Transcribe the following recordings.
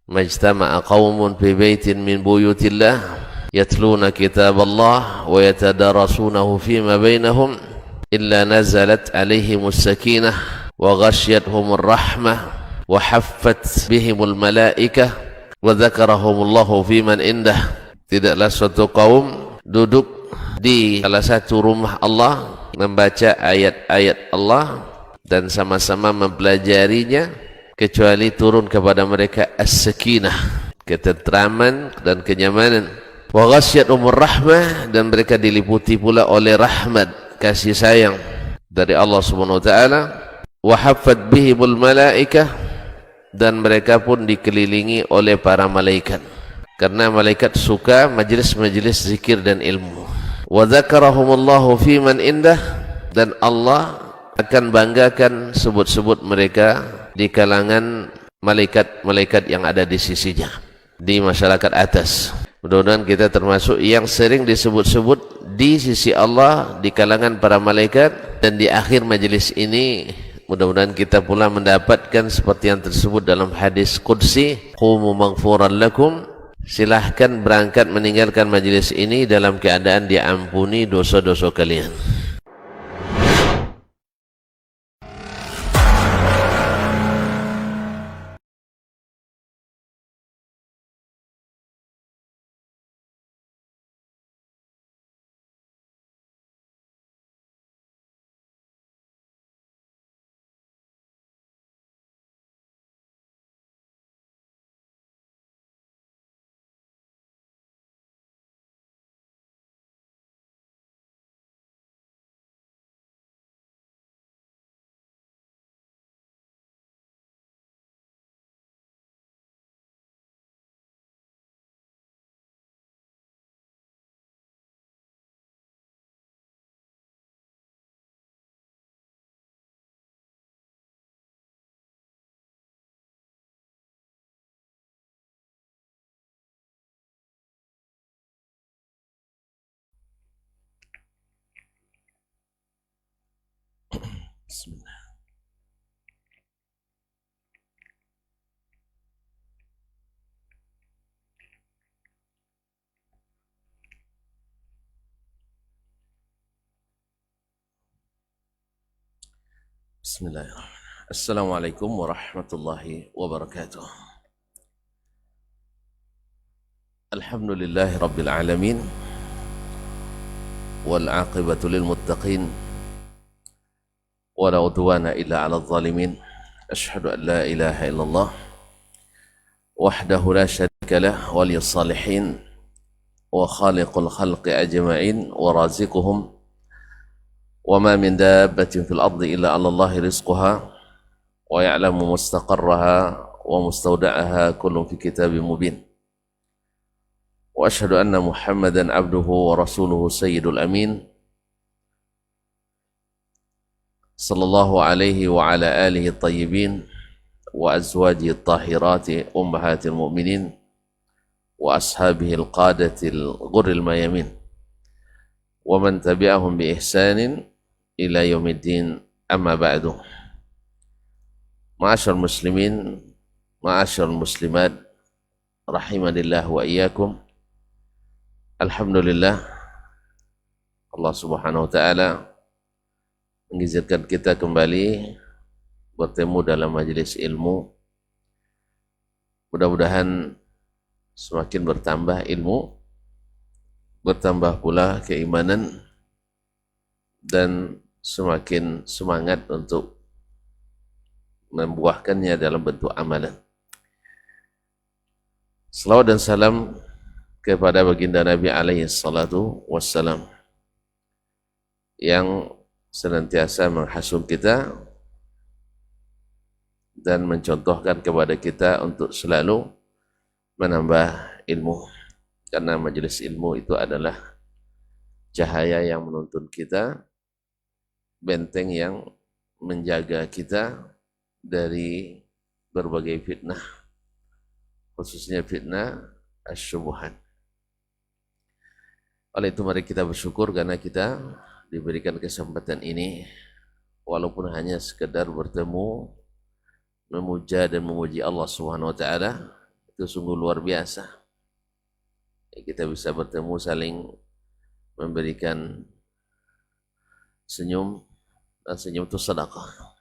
majtama'a qaumun fi baitin min buyutillah yatluna kitaballah wa yatadarasunahu fima bainahum illa nazalat alaihimus sakinah wa ghasyiyatuhumur rahmah wa haffat bihimul malaikah wa dzakarahumullahu fiman indah. Tidaklah suatu kaum duduk di salah satu rumah Allah membaca ayat-ayat Allah dan sama-sama mempelajarinya kecuali turun kepada mereka as-sakinah, ketentraman dan kenyamanan, wa ghasyiyatuhumur rahmah, dan mereka diliputi pula oleh rahmat, kasih sayang dari Allah Subhanahu wa taala, wa haffat bihimul malaikah, dan mereka pun dikelilingi oleh para malaikat karena malaikat suka majlis-majlis zikir dan ilmu. Wa dzakarahumullahu fiman indah, dan Allah akan banggakan sebut-sebut mereka di kalangan malaikat-malaikat yang ada di sisinya, di masyarakat atas. Mudah-mudahan kita termasuk yang sering disebut-sebut di sisi Allah di kalangan para malaikat, dan di akhir majelis ini mudah-mudahan kita pula mendapatkan seperti yang tersebut dalam hadis qudsi, qumu maghfuran lakum, silahkan berangkat meninggalkan majelis ini dalam keadaan diampuni dosa-dosa kalian. Bismillah. Bismillahirrahmanirrahim. Assalamualaikum warahmatullahi wabarakatuh. Alhamdulillahi rabbil alamin, wal aqibatu lil muttaqin, wala udwana illa 'alal zalimin. Asyhadu an la ilaha illallah wahdahu la syarika lah, waliyus salihin wa khaliqul khalqi ajma'in wa raziquhum, wa ma min dabbatin fil ardi illa 'ala Allahi rizquha wa ya'lamu mustaqarraha wa mustawda'aha kullun fi kitabin mubin. Wa asyhadu anna Muhammadan 'abduhu wa rasuluhu sayyidul amin, sallallahu alaihi wa ala alihi at-tayyibin wa azwajihi at-tahirati ummahatil mu'minin wa ashabihi al-qadatil ghurril mayamin wa man tabi'ahum bi ihsanin ila yaumiddin, amma ba'du. Ma'asyar muslimin, ma'asyar muslimat, rahimanillah wa iyyakum. Alhamdulillah, Allah Subhanahu wa taala mengizinkan kita kembali bertemu dalam majelis ilmu. Mudah-mudahan semakin bertambah ilmu, bertambah pula keimanan, dan semakin semangat untuk membuahkannya dalam bentuk amalan. Salawat dan salam kepada baginda Nabi alaihi salatu wassalam yang senantiasa menghasung kita dan mencontohkan kepada kita untuk selalu menambah ilmu, karena majelis ilmu itu adalah cahaya yang menuntun kita, benteng yang menjaga kita dari berbagai fitnah, khususnya fitnah asyubuhat. Oleh itu mari kita bersyukur karena kita diberikan kesempatan ini, walaupun hanya sekedar bertemu, memuja dan memuji Allah Subhanahu wa taala itu sungguh luar biasa. Kita bisa bertemu saling memberikan senyum, dan senyum itu sedekah.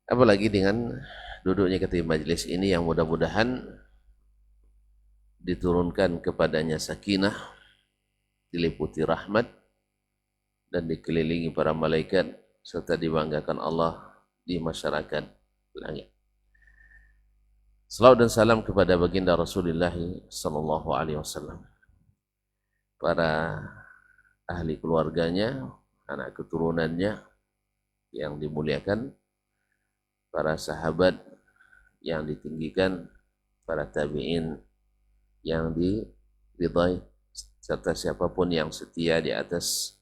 Apalagi dengan duduknya kita di majelis ini yang mudah-mudahan diturunkan kepadanya sakinah, diliputi rahmat, dan dikelilingi para malaikat, serta dibanggakan Allah di masyarakat langit. Salawat dan salam kepada baginda Rasulullah sallallahu alaihi wasallam, para ahli keluarganya, anak keturunannya yang dimuliakan, para sahabat yang ditinggikan, para tabi'in yang diridai, serta siapapun yang setia di atas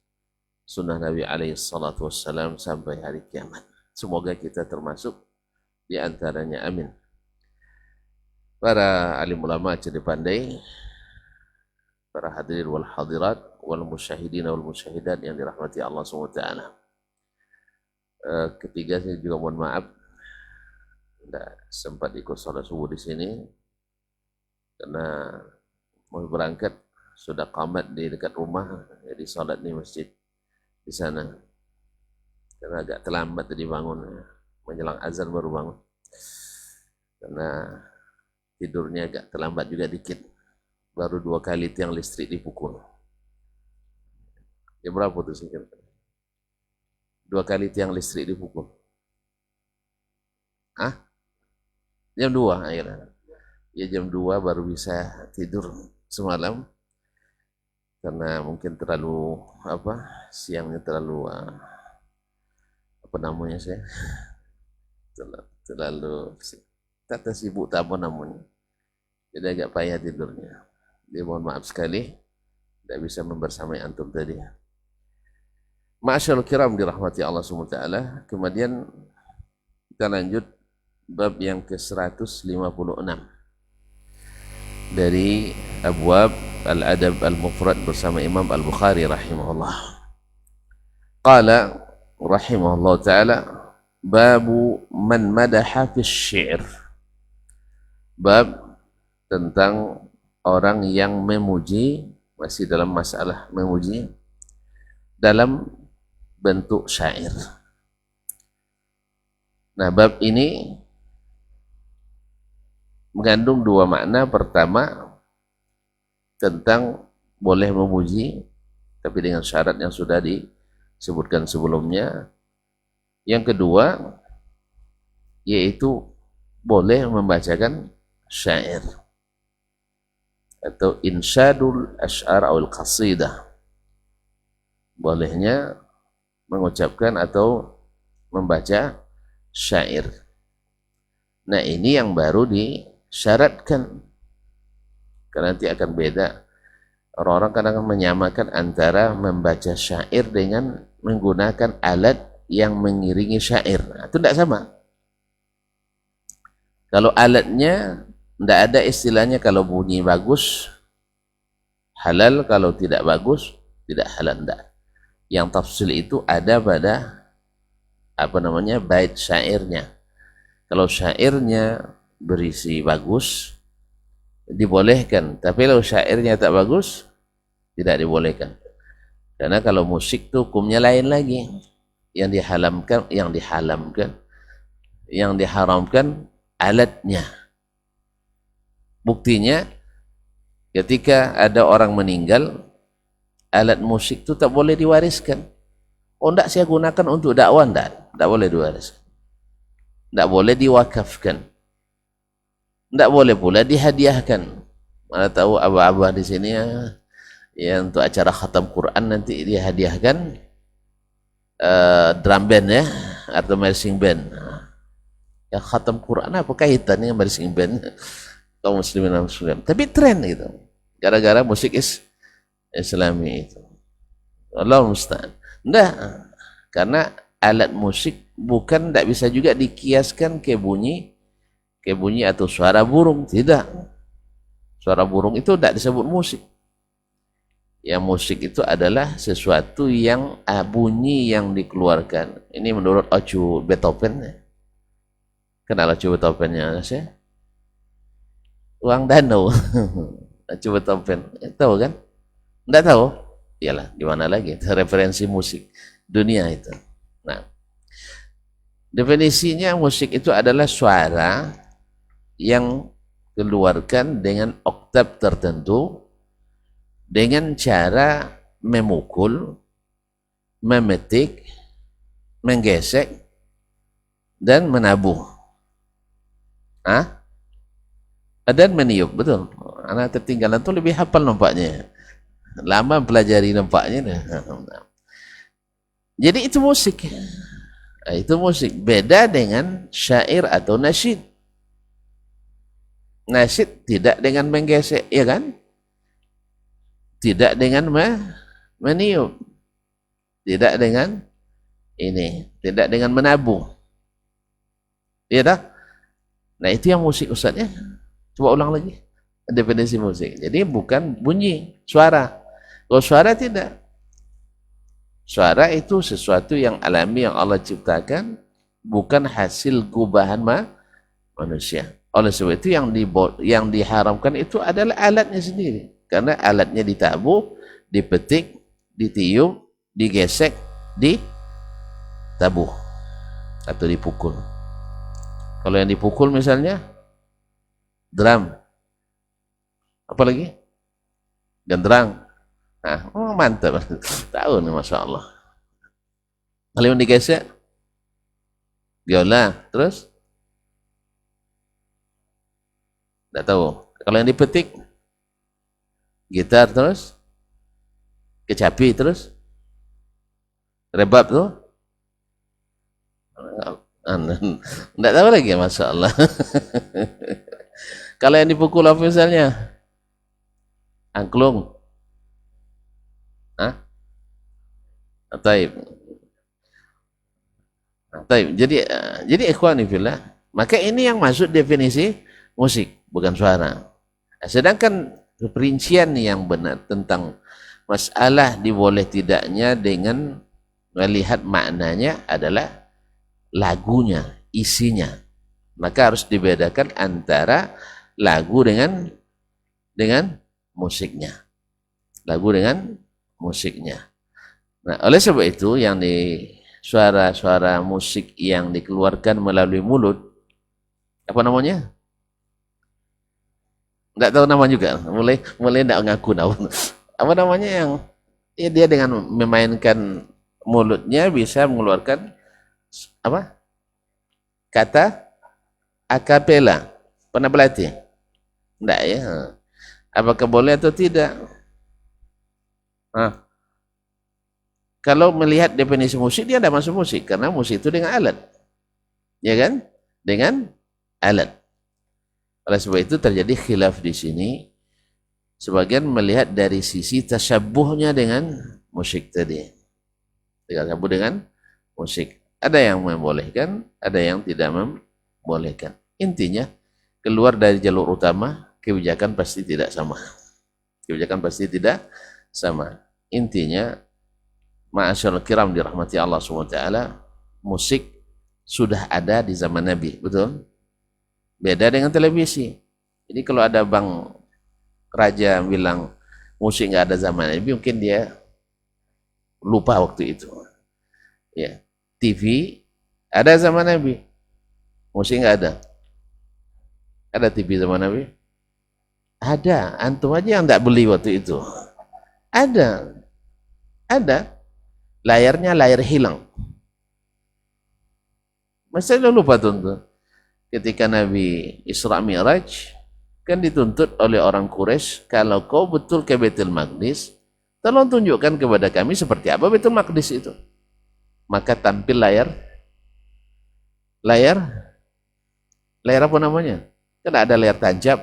sunnah Nabi alaihi salatu wassalam sampai hari kiamat. Semoga kita termasuk di antaranya, amin. Para alim ulama cerdik pandai, para hadirin wal hadirat, wal musyahidin wal musyahidat yang dirahmati Allah SWT. Ketiga, saya juga mohon maaf tidak sempat ikut salat subuh di sini karena mau berangkat, sudah qamat di dekat rumah, jadi salat di masjid di sana. Karena agak terlambat tadi bangun, menjelang azan baru bangun. Karena tidurnya agak terlambat juga dikit. Baru 2 kali tiang listrik dipukul. Ya berapa tuh sih? 2 kali tiang listrik dipukul. Jam 2 akhirnya. Ya jam 2 baru bisa tidur semalam. Karena mungkin terlalu siangnya terlalu terlalu tak sibuk tak apa namanya, jadi agak payah tidurnya. Jadi mohon maaf sekali tidak bisa membersamai antum tadi. Ma'asyarul kiram dirahmati Allah SWT. Kemudian kita lanjut bab yang ke-156 dari abwab al-adab al-mufrad bersama Imam Al-Bukhari rahimahullah. Qala rahimahullah ta'ala, babu man madaha fi syi'r. Bab tentang orang yang memuji, masih dalam masalah memuji dalam bentuk syair. Nah, bab ini mengandung 2 makna. Pertama, tentang boleh memuji, tapi dengan syarat yang sudah disebutkan sebelumnya. Yang kedua, yaitu boleh membacakan syair atau insyadul asy'ar atau qasidah. Bolehnya mengucapkan atau membaca syair. Nah, ini yang baru disyaratkan, karena nanti akan beda. Orang-orang kadang menyamakan antara membaca syair dengan menggunakan alat yang mengiringi syair. Nah, itu tidak sama. Kalau alatnya tidak ada istilahnya, kalau bunyi bagus halal, kalau tidak bagus tidak halal, tidak. Yang tafsil itu ada pada bait syairnya. Kalau syairnya berisi bagus dibolehkan, tapi kalau syairnya tak bagus tidak dibolehkan. Karena kalau musik itu hukumnya lain lagi. Yang diharamkan alatnya. Buktinya ketika ada orang meninggal, alat musik itu tak boleh diwariskan. Oh, tidak, saya gunakan untuk dakwah, tidak boleh diwariskan. Tidak boleh diwakafkan. Tidak boleh pula dihadiahkan. Mana tahu abah-abah di sini ya untuk acara khatam Quran nanti dihadiahkan drum band ya, atau marching band. Ya, khatam Quran apa kaitannya marching band? Kaum muslimin dan muslimat. Tapi tren gitu. Gara-gara musik Islami itu. Allah musta'an. Enggak. Karena alat musik tidak bisa juga dikiaskan ke bunyi atau suara burung. Tidak. Suara burung itu tidak disebut musik. Yang musik itu adalah sesuatu yang bunyi yang dikeluarkan. Ini menurut Ocu Beethoven. Kenal Ocu Beethovennya saya? uang danau. Coba topeng, tahu kan? Enggak tahu? Iyalah, di mana lagi? Referensi musik dunia itu. Nah, definisinya musik itu adalah suara yang keluarkan dengan oktav tertentu dengan cara memukul, memetik, menggesek, dan menabuh. Dan meniup, betul. Anak ketinggalan tuh lebih hafal nampaknya. Lama pelajari nampaknya. Jadi itu musik. Itu musik. Beda dengan syair atau nasyid. Nasyid tidak dengan menggesek, ya kan? Tidak dengan meniup. Tidak dengan ini. Tidak dengan menabuh. Ya dah? Nah itu yang musik Ustaz ya. Coba ulang lagi definisi musik. Jadi bukan bunyi, suara. Kalau suara tidak. Suara itu sesuatu yang alami yang Allah ciptakan, bukan hasil gubahan manusia. Oleh sebab itu yang diharamkan itu adalah alatnya sendiri. Karena alatnya ditabuh, dipetik, ditiup, digesek, ditabuh atau dipukul. Kalau yang dipukul misalnya drum, apa lagi? Genderang. Nah, mantap. Tahu nih, Masya Allah. Kalau yang digesek, biola, terus? Tidak tahu. Kalau yang dipetik, gitar, terus? Kecapi, terus? Rebab tuh? Tidak tahu lagi, Masya Allah. Kalau yang dipukul apa misalnya? Angklung. Taib. Taib. Jadi ikhwani fillah, maka ini yang masuk definisi musik, bukan suara. Sedangkan perincian yang benar tentang masalah diboleh tidaknya dengan melihat maknanya adalah lagunya, isinya. Maka harus dibedakan antara lagu dengan musiknya. Lagu dengan musiknya. Nah, oleh sebab itu yang di suara-suara musik yang dikeluarkan melalui mulut, apa namanya? Enggak tahu nama juga. Mulai enggak ngaku nama. Apa namanya yang ya dia dengan memainkan mulutnya bisa mengeluarkan apa? Kata akapela. Pernah berlatih? Enggak ya. Apakah boleh atau tidak? Kalau melihat definisi musik, dia tidak masuk musik. Karena musik itu dengan alat. Ya kan? Dengan alat. Oleh sebab itu terjadi khilaf di sini. Sebagian melihat dari sisi tasyabuhnya dengan musik tadi. Tasyabuh dengan musik. Ada yang membolehkan, ada yang tidak membolehkan. Intinya, keluar dari jalur utama, kebijakan pasti tidak sama. Kebijakan pasti tidak sama. Intinya, ma'asyarul kiram dirahmati Allah SWT, musik sudah ada di zaman Nabi, betul? Beda dengan televisi. Jadi kalau ada bang raja bilang musik nggak ada zaman Nabi, mungkin dia lupa waktu itu. Ya, TV ada zaman Nabi, musik nggak ada. Ada TV zaman Nabi? Ada. Antum aja yang nggak beli waktu itu. Ada. Layarnya layar hilang. Masih lupa tuntut. Ketika Nabi Isra Mi'raj, kan dituntut oleh orang Quraisy, kalau kau betul ke Baitul Maqdis, tolong tunjukkan kepada kami seperti apa Baitul Maqdis itu. Maka tampil layar apa namanya? Kan ada layar tancap,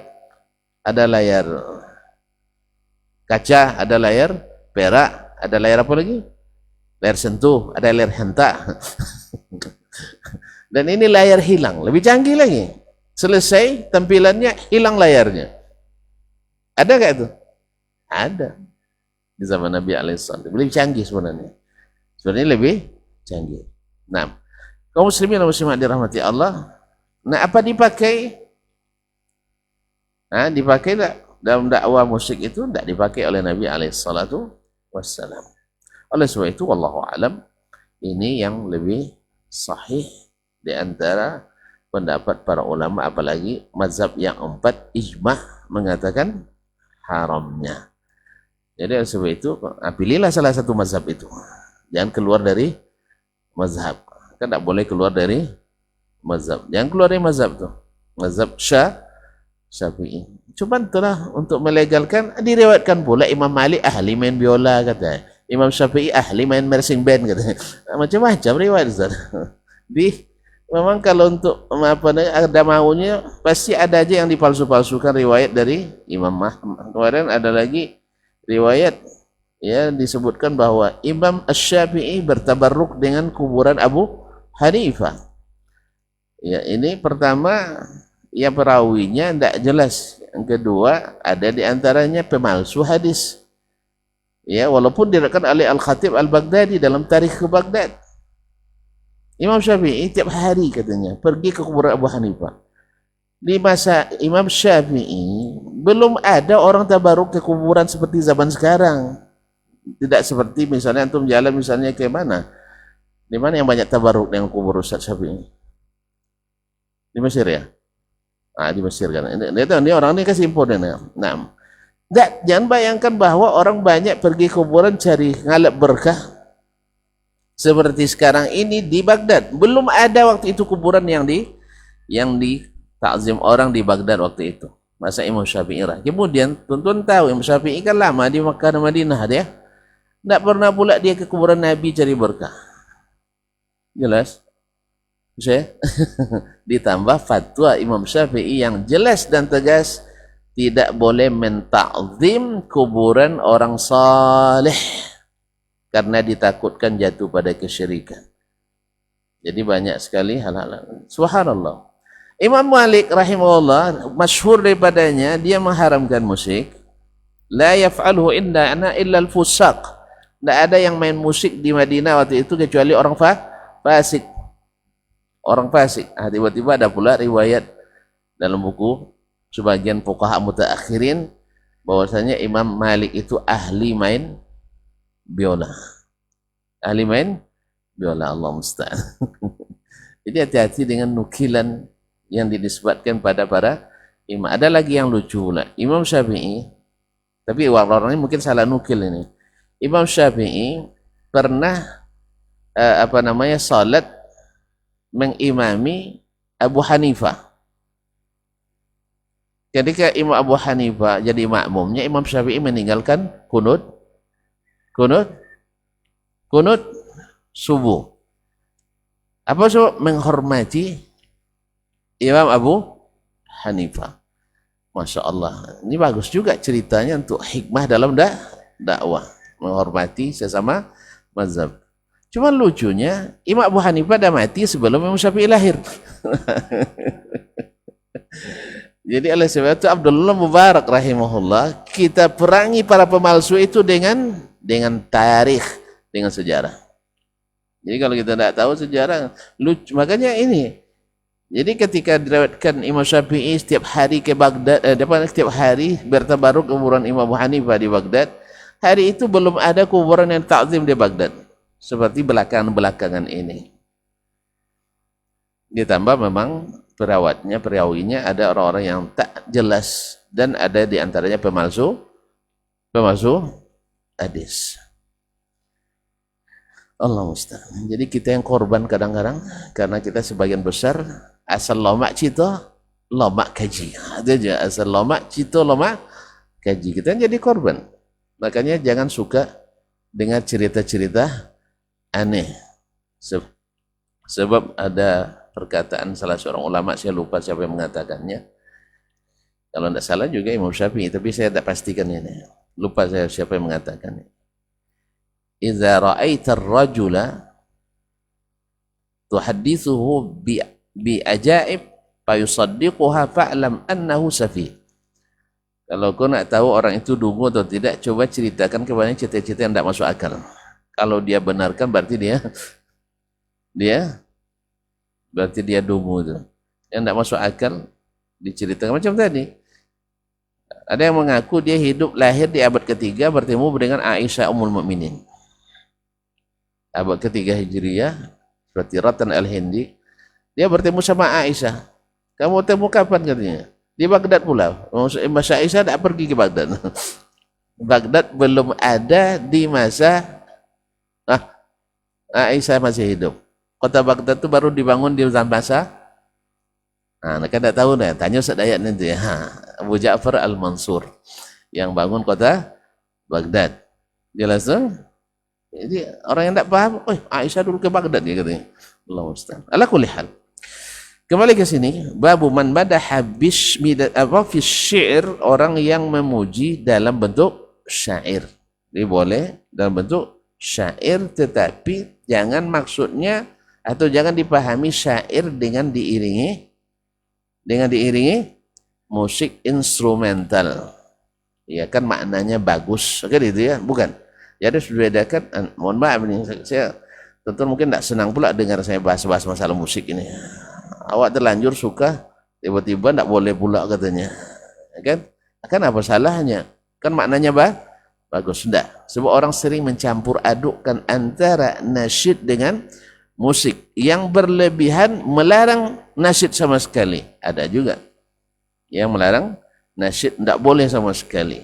ada layar kaca, ada layar perak, ada layar apa lagi? Layar sentuh, ada layar hentak. Dan ini layar hilang, lebih canggih lagi. Selesai tampilannya, hilang layarnya. Ada gak itu? Ada. Di zaman Nabi alaihissalam. Lebih canggih sebenarnya. Sebenarnya lebih canggih. Nah, kaum muslimin dan muslimat dirahmati Allah. Nah, apa dipakai? Nah, dipakai tak? Dalam dakwah musik itu tidak dipakai oleh Nabi alaihissalatu wassalam. Oleh sebab itu, wallahu alam, ini yang lebih sahih di antara pendapat para ulama, apalagi mazhab yang empat ijma' mengatakan haramnya. Jadi oleh sebab itu, pilihlah salah satu mazhab itu. Jangan keluar dari mazhab. Kan tidak boleh keluar dari mazhab. Jangan keluar dari mazhab itu. Mazhab Syafi'i. Cuma itulah untuk melegalkan, diriwayatkan pula Imam Malik ahli main biola kata. Imam Syafi'i ahli main marching band kata. Macam-macam riwayat Ustaz. Memang kalau untuk ada maunya pasti ada aja yang dipalsu-palsukan riwayat dari Imam Ahmad. Kemarin ada lagi riwayat ya disebutkan bahwa Imam Asy-Syafi'i bertabarruk dengan kuburan Abu Hanifah. Ya, ini pertama ya perawinya tidak jelas. Yang kedua, ada di antaranya pemalsu hadis. Ya, walaupun diriwayatkan oleh Al-Khatib Al-Baghdadi dalam Tarikh ke Baghdad. Imam Syafi'i tiap hari katanya pergi ke kuburan Abu Hanifah. Di masa Imam Syafi'i belum ada orang tabaruk ke kuburan seperti zaman sekarang. Tidak seperti misalnya antum jalan misalnya ke mana? Di mana yang banyak tabaruk dengan kubur Ustaz Syafi'i? Di Mesir ya? Di Mesir kan. Ini orang ini kasih info dia. Nah, jangan bayangkan bahwa orang banyak pergi kuburan cari ngalap berkah seperti sekarang ini di Baghdad. Belum ada waktu itu kuburan yang di takzim orang di Baghdad waktu itu. Masa Imam Syafi'i. Kemudian tuan-tuan tahu Imam Syafi'i kan lama di Makkah dan Madinah dia. Tidak pernah pula dia ke kuburan Nabi cari berkah. Jelas? Saya ditambah fatwa Imam Syafi'i yang jelas dan tegas, tidak boleh mentakzim kuburan orang saleh karena ditakutkan jatuh pada kesyirikan. Jadi banyak sekali hal-hal. Subhanallah. Imam Malik rahimahullah masyhur daripadanya dia mengharamkan musik. La yaf'alhu illa al-fusaq. Tidak ada yang main musik di Madinah waktu itu kecuali orang fasik. Orang fasik. Tiba-tiba ada pula riwayat dalam buku sebagian fuqaha mutaakhirin bahwasanya Imam Malik itu ahli main biola. Ahli main biola, Allah musta'an. Jadi hati-hati dengan nukilan yang dinisbatkan pada para imam. Ada lagi yang lucu pula. Imam Syafi'i, tapi orang ini mungkin salah nukil ini. Imam Syafi'i pernah salat mengimami Abu Hanifah. Ketika Imam Abu Hanifah jadi makmumnya, Imam Syafi'i meninggalkan kunut subuh. Apa so? Menghormati Imam Abu Hanifah. Masya Allah. Ini bagus juga ceritanya untuk hikmah dalam dakwah. Menghormati sesama mazhab. Cuma lucunya, Imam Abu Hanifah dah mati sebelum Imam Syafi'i lahir. Jadi oleh sebab itu Abdullah Mubarak rahimahullah, kita perangi para pemalsu itu dengan tarikh, dengan sejarah. Jadi kalau kita tidak tahu sejarah, lucu. Makanya ini. Jadi ketika diriwayatkan Imam Syafi'i setiap hari ke Baghdad, setiap hari bertabaruk kuburan Imam Abu Hanifah di Baghdad, hari itu belum ada kuburan yang takzim di Baghdad. Seperti belakangan ini. Ditambah memang perawinya ada orang-orang yang tak jelas dan ada di antaranya pemalsu hadis. Allah musta'an. Jadi kita yang korban kadang-kadang karena kita sebagian besar asal lomak cito lomak kaji. Ada aja asal lomak cito lomak kaji. Kita jadi korban. Makanya jangan suka dengar cerita-cerita aneh. Sebab ada perkataan salah seorang ulama, saya lupa siapa yang mengatakannya. Kalau tidak salah juga Imam Syafi'i, tapi saya tidak pastikan ini. Lupa saya siapa yang mengatakannya. Idza ra'aita ar-rajula tuhaddithuhu bi ajaib fayusaddiquha fa'lam annahu safih. Kalau kau nak tahu orang itu dungu atau tidak, coba ceritakan kepada cerita-cerita yang tidak masuk akal. Kalau dia benarkan berarti dia dungu itu. Yang tidak masuk akal diceritakan macam tadi. Ada yang mengaku dia hidup lahir di abad ketiga bertemu dengan Aisyah Ummul Mukminin. Abad ketiga Hijriyah, seperti Ratan Al-Hindi, dia bertemu sama Aisyah. Kamu temu kapan katanya? Di Baghdad pula. Masa Aisyah tidak pergi ke Baghdad. Baghdad belum ada di masa Aisyah masih hidup. Kota Baghdad itu baru dibangun di masa kan tidak tahu dah. Tanya Ustaz Dayat nanti. Abu Ja'far Al-Mansur yang bangun kota Baghdad. Jelas tuh? Jadi orang yang tidak paham, Aisyah dulu ke Baghdad ya katanya. Allah Ustaz. Ala kulli hal. Kembali ke sini, babu man madaha fi syair, orang yang memuji dalam bentuk syair. Jadi boleh dalam bentuk syair, tetapi jangan maksudnya atau jangan dipahami syair dengan diiringi musik instrumental. Ya kan maknanya bagus, kan itu ya, bukan. Jadi harus dibedakan. Mohon maaf nih, saya tentu mungkin tidak senang pula dengar saya bahas-bahas masalah musik ini. Awak terlanjur suka, tiba-tiba tidak boleh pula katanya. Kan apa salahnya? Kan maknanya bagus. Tidak. Sebab orang sering mencampur adukkan antara nasyid dengan musik. Yang berlebihan melarang nasyid sama sekali. Ada juga yang melarang nasyid, tidak boleh sama sekali.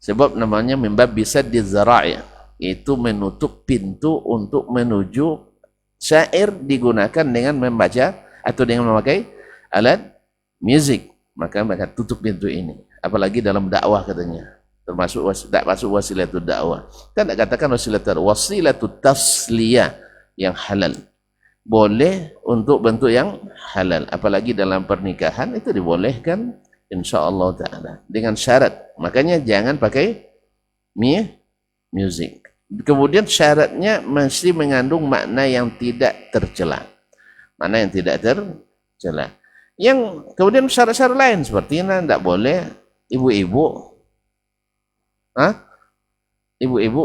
Sebab namanya membab bisa dizara'i, itu menutup pintu untuk menuju syair digunakan dengan membaca atau dengan memakai alat musik. Maka mereka tutup pintu ini. Apalagi dalam dakwah katanya. Termasuk wasilatul dakwah. Kan tak katakan wasilatul tasliyah yang halal. Boleh untuk bentuk yang halal, apalagi dalam pernikahan itu dibolehkan insyaallah taala dengan syarat. Makanya jangan pakai music. Kemudian syaratnya mesti mengandung makna yang tidak tercela. Makna yang tidak tercela. Yang kemudian syarat-syarat lain seperti tidak boleh ibu-ibu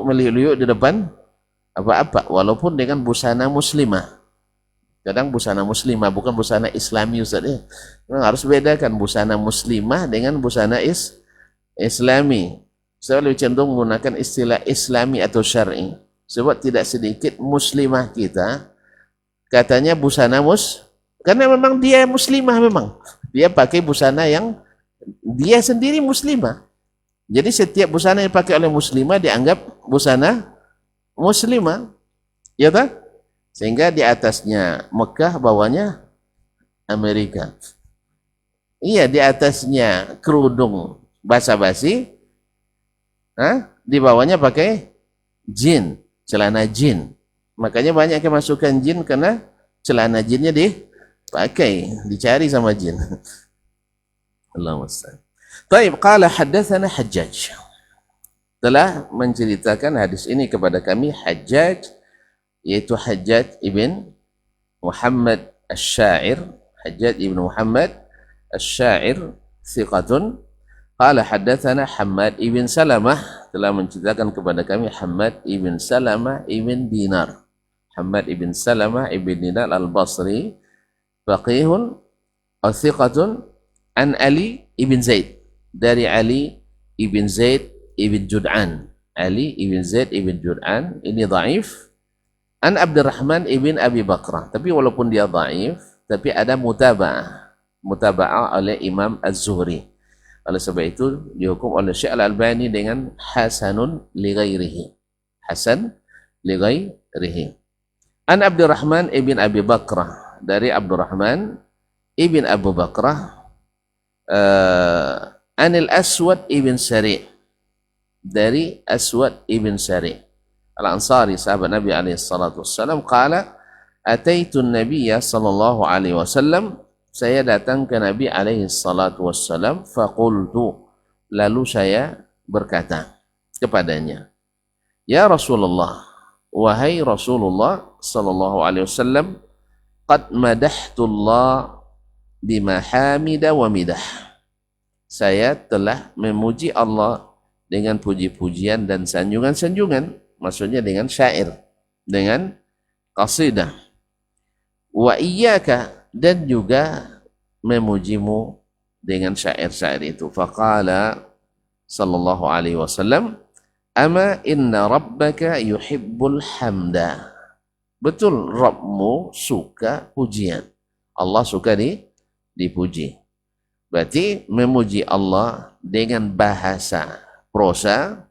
meliuk-liuk di depan apa-apa walaupun dengan busana muslimah. Kadang busana muslimah bukan busana islami Ustaz ya. Harus bedakan busana muslimah dengan busana islami. Saya lebih cenderung menggunakan istilah islami atau syar'i. Sebab tidak sedikit muslimah kita katanya busana karena memang dia muslimah memang. Dia pakai busana yang dia sendiri muslimah. Jadi setiap busana yang dipakai oleh muslimah dianggap busana muslimah. Ya tak? Sehingga di atasnya Mekah, bawahnya Amerika. Iya, di atasnya kerudung basa-basi, di bawahnya pakai jin, celana jin. Makanya banyak kemasukan jin karena celana jinnya dipakai, dicari sama jin. Allahumma musta'an. Baik, qala haddatsana Hajjaj. Telah menceritakan hadis ini kepada kami Hajjaj, yaitu Hajjaj ibn Muhammad Asy-Sya'ir. Hajjaj ibn Muhammad Asy-Sya'ir thiqatun. Qala haddatsana Hammad ibn Salamah, telah menceritakan kepada kami Hammad ibn Salamah ibn Dinar. Hammad ibn Salamah ibn Dinar al-Basri, faqihun thiqatun, an Ali ibn Zaid, dari Ali ibn Zaid ibn Jud'an. Ali ibn Zaid ibn Jud'an ini dhaif. An Abdurrahman ibn Abi Bakrah, tapi walaupun dia dhaif, tapi ada mutaba'ah oleh Imam Az-Zuhri. Oleh sebab itu dihukum oleh Syekh Al-Albani dengan hasanun li ghairihi. Hasan li ghairihi. An Abdurrahman ibn Abi Bakrah, dari Abdurrahman ibn Abu Bakrah, Anil Aswad ibn Sari', dari Aswad ibn Sari'. Al-Ansari, sahabat Nabi alaihi salatu wassalam, qala ataitu an-nabiyya sallallahu alaihi wasallam, saya datang ke Nabi alaihi salatu wassalam, faqultu, lalu saya berkata kepadanya, ya Rasulullah, wahai Rasulullah sallallahu alaihi wasallam, qad madahtullah bimahamida wa midah, saya telah memuji Allah dengan puji-pujian dan sanjungan-sanjungan, maksudnya dengan syair, dengan qasidah. Wa iyyaka, dan juga memujimu dengan syair-syair itu. Faqala, sallallahu alaihi wasallam, "Ama inna rabbaka yuhibbul hamda." Betul, Rabbmu suka pujian. Allah suka dipuji. Berarti memuji Allah dengan bahasa prosa,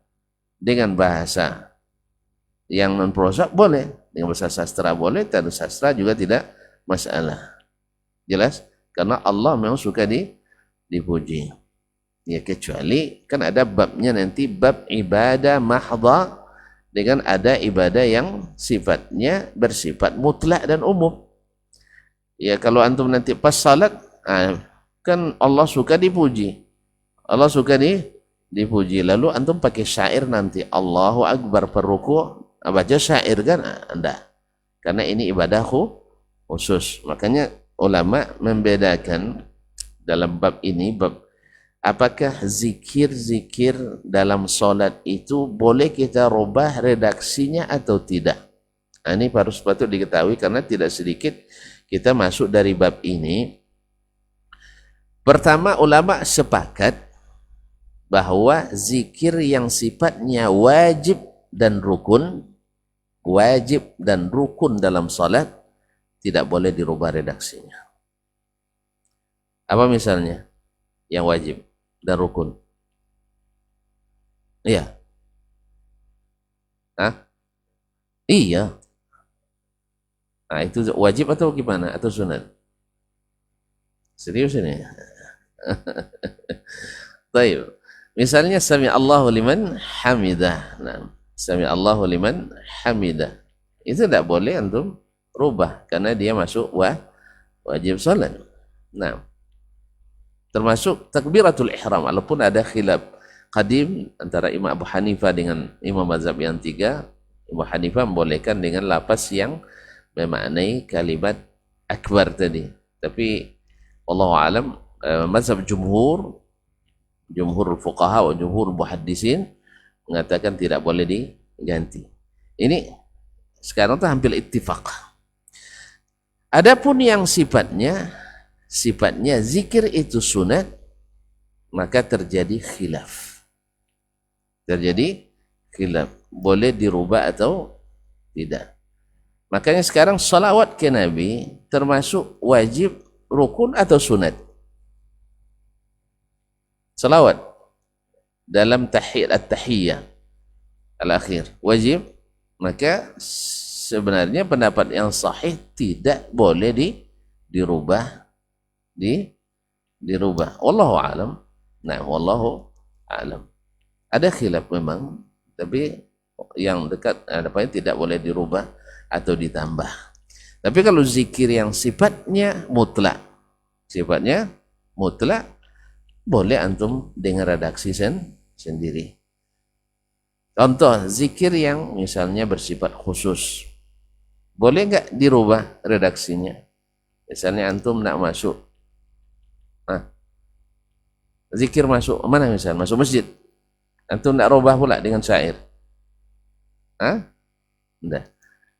dengan bahasa yang non prosa boleh, dengan bahasa sastra boleh, tanpa sastra juga tidak masalah. Jelas? Karena Allah memang suka dipuji. Ya, kecuali kan ada babnya nanti, bab ibadah mahdha, dengan ada ibadah yang sifatnya bersifat mutlak dan umum. Ya, kalau antum nanti pas salat, kan Allah suka dipuji. Allah suka dipuji. Lalu antum pakai syair nanti, Allahu Akbar perruku, baca syair kan? Anda. Karena ini ibadah khusus. Makanya ulama membedakan dalam bab ini, bab apakah zikir-zikir dalam solat itu boleh kita rubah redaksinya atau tidak. Ini harus patut diketahui karena tidak sedikit kita masuk dari bab ini. Pertama, ulama sepakat bahwa zikir yang sifatnya wajib dan rukun dalam salat tidak boleh dirubah redaksinya. Apa misalnya yang wajib dan rukun? Iya. Iya. Nah, itu wajib atau gimana? Atau sunat? Serius ini? Baik. Misalnya sami Allahu liman hamidah. Nah, sami Allahu liman hamidah. Itu tidak boleh antum rubah karena dia masuk wajib salat. Nah, termasuk takbiratul ihram, walaupun ada khilaf qadim antara Imam Abu Hanifah dengan Imam mazhab yang tiga. Imam Hanifah membolehkan dengan lafaz yang memaknai kalimat akbar tadi. Tapi wallahu alam, mazhab jumhur fuqaha wa jumhur muhaddisin mengatakan tidak boleh diganti. Ini sekarang itu hampir ittifaq. Adapun yang sifatnya zikir itu sunat, maka terjadi khilaf. Boleh dirubah atau tidak. Makanya sekarang salawat ke Nabi termasuk wajib, rukun atau sunat? Salawat dalam at-tahiyyah al-akhir wajib, maka sebenarnya pendapat yang sahih tidak boleh dirubah. Wallahu alam. Nah, wallahu alam. Ada khilaf memang, tapi yang dekat tidak boleh dirubah atau ditambah. Tapi kalau zikir yang sifatnya mutlak, boleh antum dengan redaksi sendiri. Contoh zikir yang misalnya bersifat khusus, boleh nggak dirubah redaksinya? Misalnya antum nak masuk, zikir masuk mana, misalnya masuk masjid, antum nak rubah pula dengan syair, Enggak.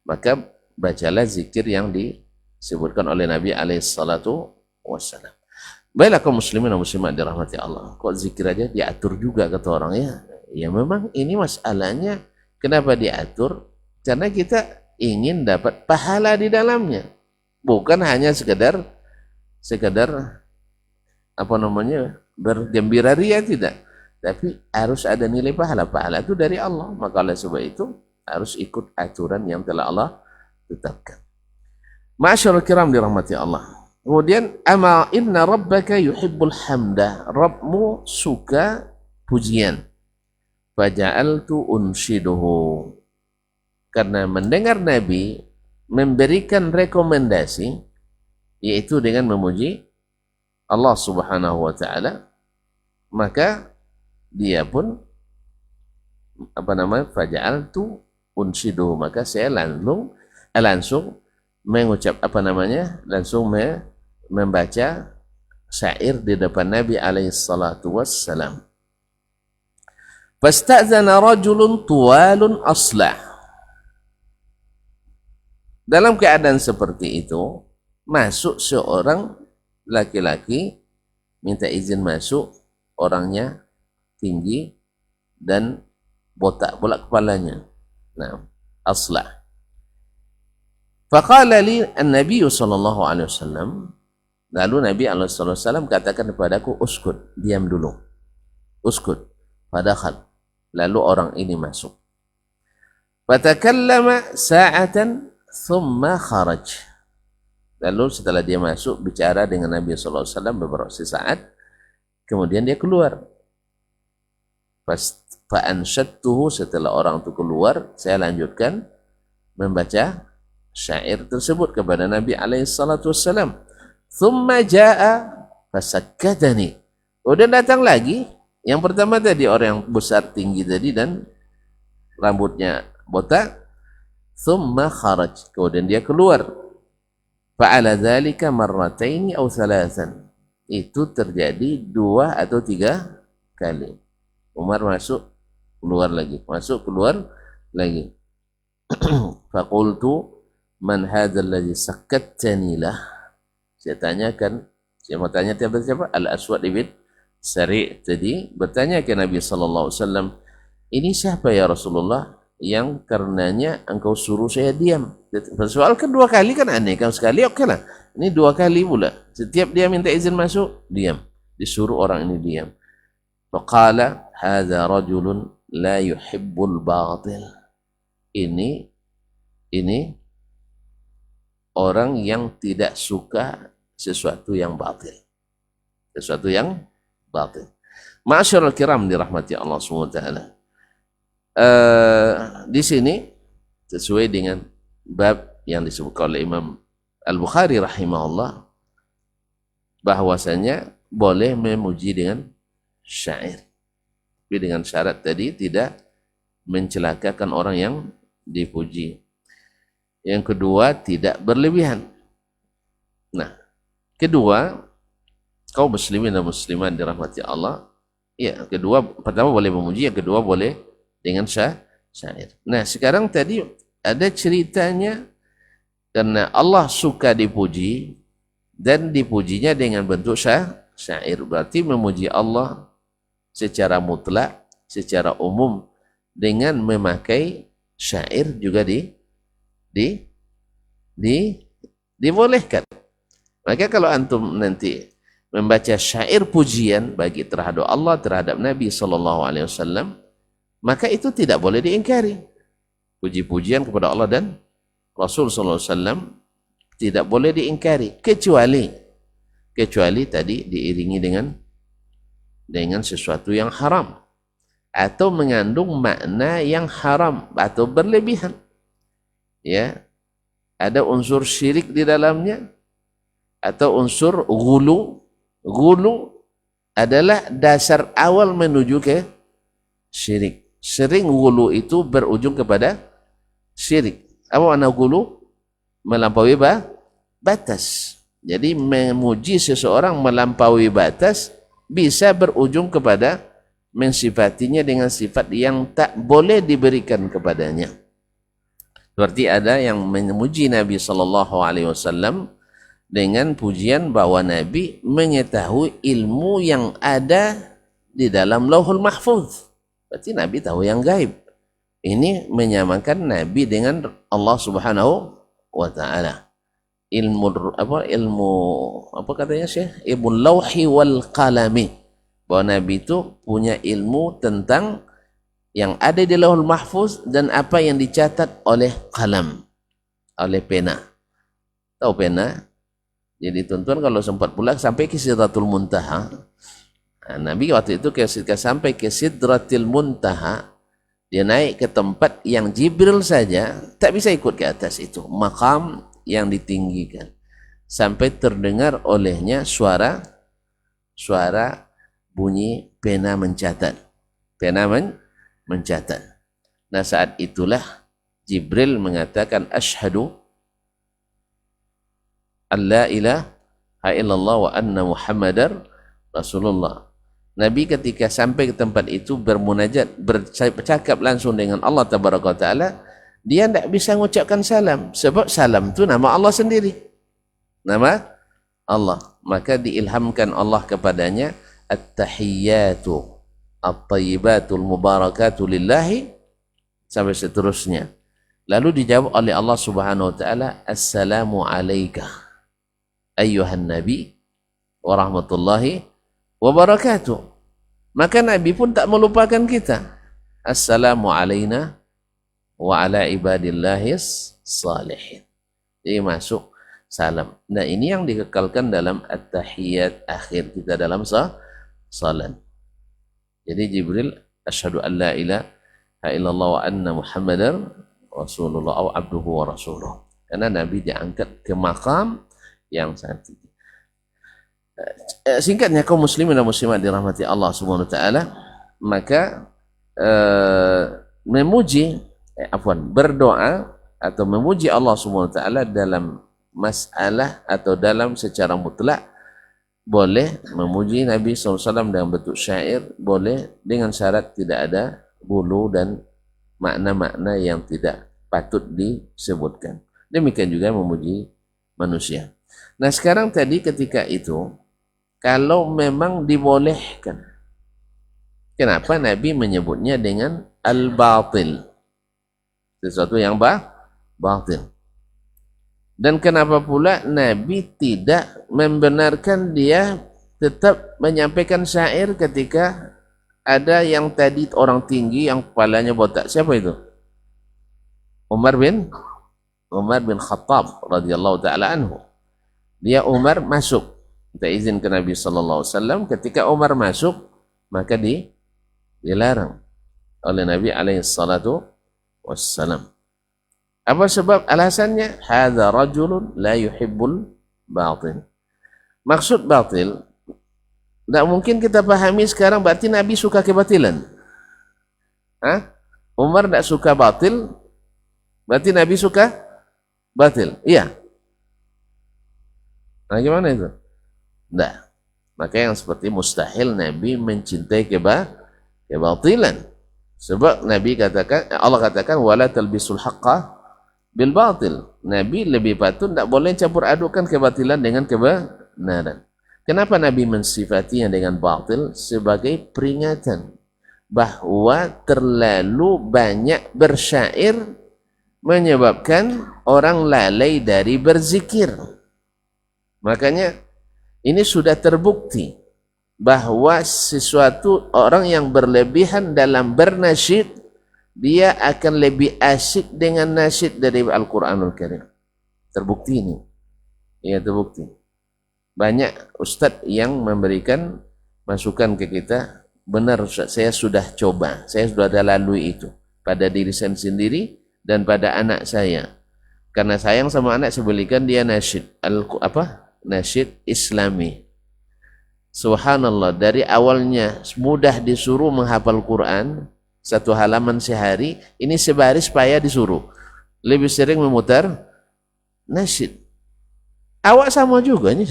Maka bacalah zikir yang disebutkan oleh Nabi alaihissalatu wassalam. Baiklah kaum muslimin dan muslimat dirahmati Allah. Kok zikir aja diatur juga kata orang ya? Ya memang ini masalahnya kenapa diatur? Karena kita ingin dapat pahala di dalamnya. Bukan hanya sekedar bergembira ria, tidak. Tapi harus ada nilai pahala. Pahala itu dari Allah. Maka oleh sebab itu harus ikut aturan yang telah Allah tetapkan. Ma'asyiral kiram dirahmati Allah. Kemudian ama inna rabbaka yuhibbul hamda, Rabbmu suka pujian. Faja'altu unshiduhu, karena mendengar Nabi memberikan rekomendasi yaitu dengan memuji Allah Subhanahu wa taala, maka dia pun faja'altu unshiduhu, maka saya langsung mengucap langsung membaca syair di depan Nabi alaihissalatu wassalam. Fasta'zana rajulun tuwalun aslah. Dalam keadaan seperti itu, masuk seorang laki-laki, minta izin masuk, orangnya tinggi dan botak pula kepalanya. Nah, aslah. Faqala li an-nabiy sallallahu alaihi wasallam, lalu Nabi sallallahu alaihi wasallam katakan kepadaku, uskut, diam dulu. Uskut. Fadakhal. Lalu orang ini masuk. Fatakallama sa'atan thumma kharaj. Lalu setelah dia masuk bicara dengan Nabi sallallahu alaihi wasallam beberapa saat, kemudian dia keluar. Fa'ansyadtuhu, setelah orang itu keluar, saya lanjutkan membaca syair tersebut kepada Nabi alaihi salatu wassalam. Thumma jaa fasakkatani. Kemudian datang lagi, yang pertama tadi orang yang besar tinggi tadi dan rambutnya botak. Thumma kharaj, kemudian dia keluar. Fa'ala dzalika marrataini aw thalathan. Itu terjadi 2 atau 3 kali. Umar masuk, keluar lagi, masuk, keluar lagi. Faqultu man hadzal ladzi sakkattani lah. Saya tanyakan, saya mau tanya siapa? Al-Aswad ibn Sari' tadi bertanya ke Nabi sallallahu alaihi wasallam, ini siapa ya Rasulullah yang karenanya engkau suruh saya diam? Soal kedua kali kan aneh, kalau sekali oke lah. Ini 2 kali pula. Setiap dia minta izin masuk, diam. Disuruh orang ini diam. Faqala hadza rajulun la yuhibbul batil. Ini orang yang tidak suka sesuatu yang batil. Sesuatu yang batil. Ma'asyiral kiram dirahmati Allah SWT. Di sini sesuai dengan bab yang disebutkan oleh Imam Al-Bukhari rahimahullah, bahwasanya boleh memuji dengan syair, tapi dengan syarat tadi tidak mencelakakan orang yang dipuji. Yang kedua, tidak berlebihan. Nah, kedua, kaum muslimin dan muslimat dirahmati Allah, ya, kedua, pertama boleh memuji, yang kedua boleh dengan syair. Nah, sekarang tadi ada ceritanya, karena Allah suka dipuji dan dipujinya dengan bentuk syair. Berarti memuji Allah secara mutlak, secara umum dengan memakai syair juga dibolehkan. Maka kalau antum nanti membaca syair pujian bagi terhadap Allah, terhadap Nabi SAW, maka itu tidak boleh diingkari. Puji-pujian kepada Allah dan Rasul SAW tidak boleh diingkari, kecuali tadi diiringi dengan sesuatu yang haram atau mengandung makna yang haram atau berlebihan. Ya, ada unsur syirik di dalamnya atau unsur ghulu. Ghulu adalah dasar awal menuju ke syirik. Sering ghulu itu berujung kepada syirik. Apa makna ghulu? Melampaui batas. Jadi memuji seseorang melampaui batas bisa berujung kepada mensifatinya dengan sifat yang tak boleh diberikan kepadanya. Berarti ada yang memuji Nabi SAW dengan pujian bahwa Nabi mengetahui ilmu yang ada di dalam Lauhul Mahfuz. Berarti Nabi tahu yang gaib. Ini menyamakan Nabi dengan Allah Subhanahu wa taala. Ilmu apa katanya Syekh? Ilmu Lauhi wal Qalami. Bahwa Nabi itu punya ilmu tentang yang ada di Lauhul Mahfuz dan apa yang dicatat oleh kalam, oleh pena. Tahu pena? Jadi tuan-tuan kalau sempat pulang sampai ke Sidratul Muntaha. Nah, Nabi waktu itu ketika sampai ke Sidratul Muntaha, dia naik ke tempat yang Jibril saja tak bisa ikut ke atas itu, makam yang ditinggikan, sampai terdengar olehnya suara bunyi pena mencatat. Pena mencatat. Nah, saat itulah Jibril mengatakan asyhadu an la ilaha illallah wa anna Muhammadar Rasulullah. Nabi ketika sampai ke tempat itu bermunajat, bercakap langsung dengan Allah Tabaraka wa Ta'ala, dia tidak bisa mengucapkan salam, sebab salam itu nama Allah sendiri, nama Allah. Maka diilhamkan Allah kepadanya at-tahiyyatu at-tayyibatul mubarakatu lillahi, sampai seterusnya. Lalu dijawab oleh Allah Subhanahu wa taala, assalamu alayka ayyuhan nabi wa rahmatullahi wa barakatuh. Maka Nabi pun tak melupakan kita. Assalamu alayna wa ala ibadillahis salihin. Jadi masuk salam. Nah, ini yang dikekalkan dalam at-tahiyat akhir kita dalam salat. Jadi Jibril, asyhadu an la ilaha illallah wa anna Muhammadar Rasulullah atau abduhu wa rasuluh. Karena Nabi diangkat ke makam yang sangat tinggi. Singkatnya, kaum muslimin dan muslimat dirahmati Allah Subhanahu wa taala, maka berdoa atau memuji Allah Subhanahu wa taala dalam masalah atau dalam secara mutlak boleh, memuji Nabi SAW dalam bentuk syair boleh, dengan syarat tidak ada bulu dan makna-makna yang tidak patut disebutkan. Demikian juga memuji manusia. Nah, sekarang tadi ketika itu, kalau memang dibolehkan, kenapa Nabi menyebutnya dengan al-batil? Sesuatu yang batil. Dan kenapa pula Nabi tidak membenarkan dia tetap menyampaikan syair ketika ada yang tadi orang tinggi yang kepalanya botak? Siapa itu? Umar bin Khattab radhiyallahu taala anhu. Dia Umar masuk, minta izin ke Nabi sallallahu alaihi wasallam. Ketika Umar masuk, maka dilarang oleh Nabi alaihi salatu wassalam. Apa sebab? Alasannya, hadza rajulun la yuhibbul batil. Maksud batil tidak mungkin kita pahami sekarang berarti Nabi suka kebatilan. Umar tidak suka batil, berarti Nabi suka batil. Iya. Nah, gimana itu? Tidak. Maka yang seperti mustahil Nabi mencintai kebatilan. Sebab Nabi katakan, Allah katakan, wala talbisul haqqa bil batil. Nabi lebih patut tidak boleh campur adukan kebatilan dengan kebenaran. Kenapa Nabi mensifatinya dengan batil? Sebagai peringatan bahwa terlalu banyak bersyair menyebabkan orang lalai dari berzikir. Makanya ini sudah terbukti bahwa sesuatu orang yang berlebihan dalam bernasyid, dia akan lebih asyik dengan nasyid dari Al-Quranul Karim. Terbukti ini. Ya, terbukti. Banyak ustadz yang memberikan masukan ke kita, benar Ustaz, saya sudah coba, saya sudah ada lalui itu pada diri saya sendiri dan pada anak saya. Karena sayang sama anak, saya belikan dia nasyid nasyid Islami. Subhanallah, dari awalnya mudah disuruh menghafal Quran, satu halaman sehari, ini sebaris payah disuruh lebih sering memutar nasyid. Awak sama juga ini,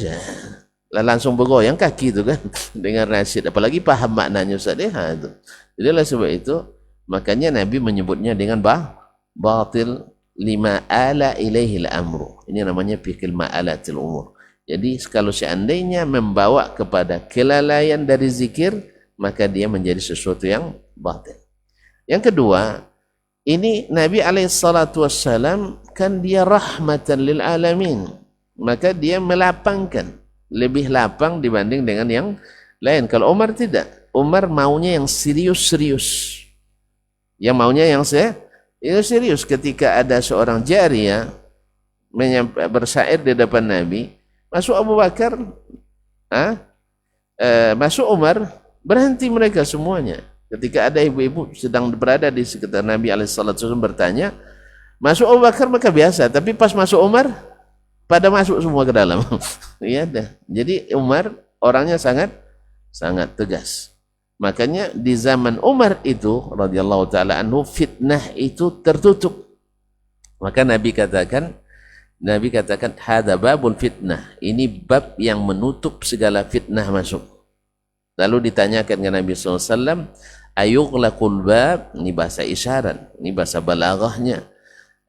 langsung bergoyang kaki itu kan dengan nasyid, apalagi paham maknanya Ustaz itu. Jadi oleh sebab itu makanya Nabi menyebutnya dengan batil, lima ala ilaihil amru. Ini namanya fikil ma'alatil umur. Jadi kalau seandainya membawa kepada kelalaian dari zikir, maka dia menjadi sesuatu yang batil. Yang kedua, ini Nabi SAW kan dia rahmatan lil alamin, maka dia melapangkan, lebih lapang dibanding dengan yang lain. Kalau Umar tidak, Umar maunya yang serius-serius, yang maunya yang serius. Ketika ada seorang jariyah bersyair di depan Nabi, masuk Abu Bakar, masuk Umar, berhenti mereka semuanya. Ketika ada ibu-ibu sedang berada di sekitar Nabi SAW bertanya, masuk Abu Bakar maka biasa, tapi pas masuk Umar, pada masuk semua ke dalam. Ya dah. Jadi Umar orangnya sangat tegas. Makanya di zaman Umar itu radhiyallahu taala anhu, fitnah itu tertutup. Maka Nabi katakan hadza babul fitnah. Ini bab yang menutup segala fitnah masuk. Lalu ditanyakan ke Nabi SAW, ayughlaqul bab, ini bahasa isyarat, ini bahasa balaghahnya.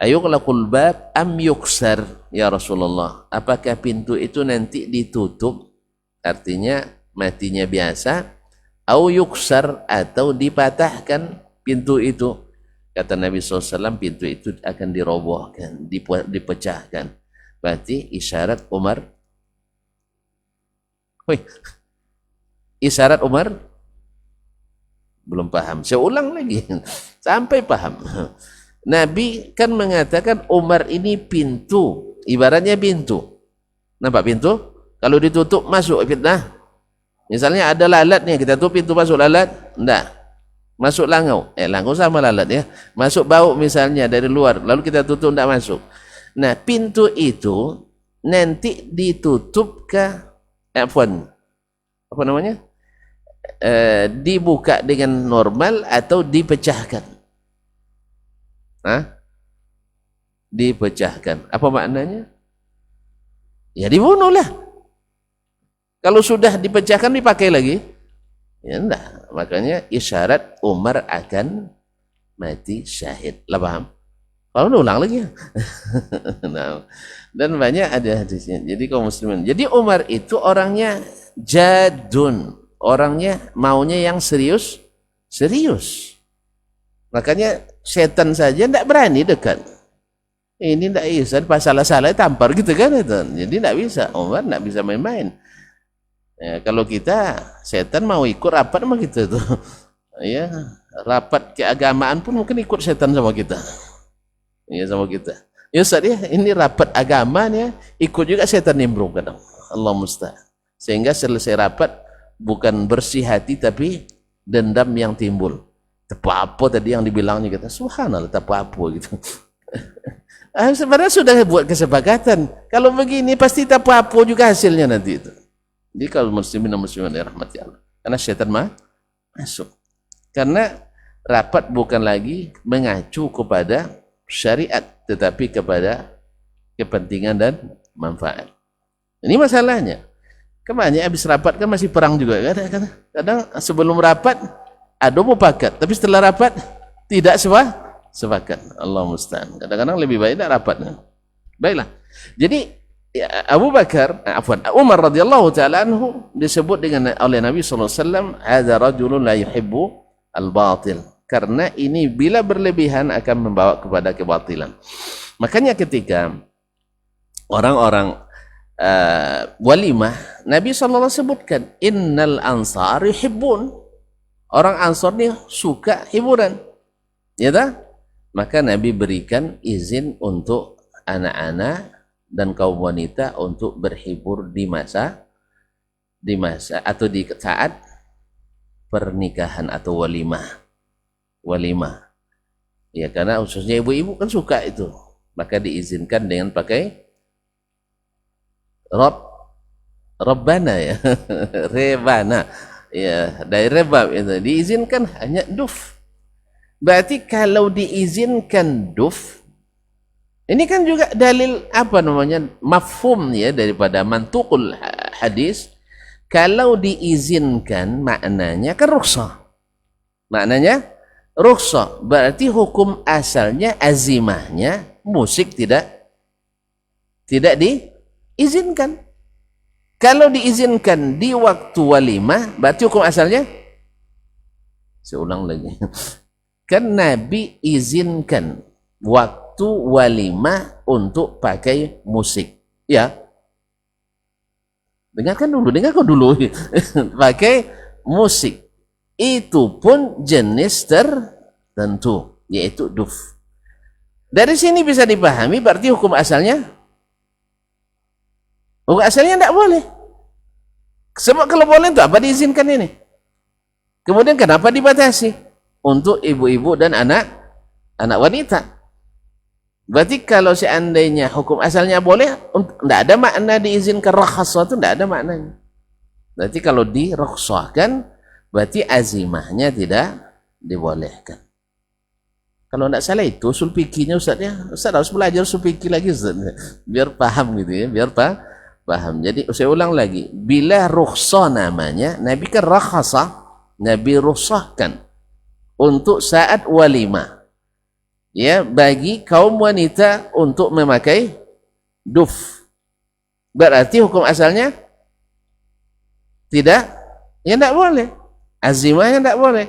Ayughlaqul bab am yuksar ya Rasulullah, apakah pintu itu nanti ditutup, artinya matinya biasa, au yuksar, atau dipatahkan pintu itu. Kata Nabi SAW, pintu itu akan dirobohkan, dipecahkan. Berarti isyarat Umar. Wih, isyarat Umar belum paham. Saya ulang lagi sampai paham. Nabi kan mengatakan Umar ini pintu, ibaratnya pintu. Nampak pintu? Kalau ditutup masuk fitnah. Misalnya ada lalat nih, kita tutup pintu masuk lalat, enggak. Masuk langau. Langau sama lalat ya. Masuk bau misalnya dari luar, lalu kita tutup enggak masuk. Nah, pintu itu nanti ditutup ke apa namanya? Dibuka dengan normal atau dipecahkan. Dipecahkan. Apa maknanya? Ya dibunuhlah. Kalau sudah dipecahkan dipakai lagi? Ya enggak. Makanya isyarat Umar akan mati syahid. Lah paham? Kalau ulang lagi ya. Nah, dan banyak ada hadisnya. Jadi kaum muslimin. Jadi Umar itu orangnya jadun. Orangnya maunya yang serius. Serius. Makanya setan saja tidak berani dekat. Ini tidak bisa, pas salah-salah tampar gitu kan itu. Jadi tidak bisa, Umar tidak bisa main-main. Ya, kalau kita setan mau ikut rapat sama kita tuh. Ya, rapat keagamaan pun mungkin ikut setan sama kita. Ya, sama kita. Ya Ustaz ya, ini rapat agama ya, ikut juga setan nimbrung kadang. Allah musta'an. Sehingga selesai rapat bukan bersih hati tapi dendam yang timbul. Apa tadi yang dibilangnya, kita subhanallah apa gitu. Sebenarnya sudah buat kesepakatan. Kalau begini pasti apa juga hasilnya nanti itu. Jadi kalau muslimin dan muslimat dirahmati Allah, karena syaitan masuk. Karena rapat bukan lagi mengacu kepada syariat, tetapi kepada kepentingan dan manfaat. Ini masalahnya. Kemarin habis rapat kan masih perang juga. Kadang sebelum rapat ada mufakat, tapi setelah rapat tidak sepakat. Allah musta'an. Kadang-kadang lebih baik tidak rapatnya. Baiklah. Jadi ya, Umar radhiyallahu taala anhu disebut dengan oleh Nabi sallallahu alaihi wasallam, "Hadza rajulun la yuhibbu al-batil." Karena ini bila berlebihan akan membawa kepada kebatilan. Makanya ketika orang-orang walimah, Nabi sallallahu alaihi wasallam sebutkan, "Innal ansar yuhibbun." Orang Ansor ini suka hiburan. Ya tak? Maka Nabi berikan izin untuk anak-anak dan kaum wanita untuk berhibur di masa atau di saat pernikahan atau walimah. Ya, karena khususnya ibu-ibu kan suka itu. Maka diizinkan dengan pakai Rabbana ya. Rebana. Ya, dari rebab itu diizinkan hanya duf. Berarti kalau diizinkan duf, ini kan juga dalil apa namanya, mafhum ya, daripada mantuqul hadis. Kalau diizinkan maknanya kan rukhsah. Maknanya rukhsah, berarti hukum asalnya azimahnya musik tidak diizinkan. Kalau diizinkan di waktu walimah, berarti hukum asalnya, saya ulang lagi, kan Nabi izinkan waktu walimah untuk pakai musik, ya. Dengarkan dulu, pakai musik. Itu pun jenis tertentu, yaitu duf. Dari sini bisa dipahami, berarti hukum asalnya tidak boleh. Sebab kalau boleh itu apa diizinkan ini? Kemudian kenapa dibatasi? Untuk ibu-ibu dan anak wanita. Berarti kalau seandainya hukum asalnya boleh, tidak ada makna diizinkan rakhsah itu, tidak ada maknanya. Berarti kalau dirakhsahkan, berarti azimahnya tidak dibolehkan. Kalau tidak salah itu usul fikihnya Ustaz ya. Ustaz harus belajar usul fikih lagi Ustaz. Biar paham gitu ya, biar paham. Jadi saya ulang lagi, bila rukhsah namanya, Nabi kan rakhasah, Nabi rukhsahkan untuk saat walimah, ya, bagi kaum wanita untuk memakai duf. Berarti hukum asalnya tidak boleh. Azimahnya tidak boleh.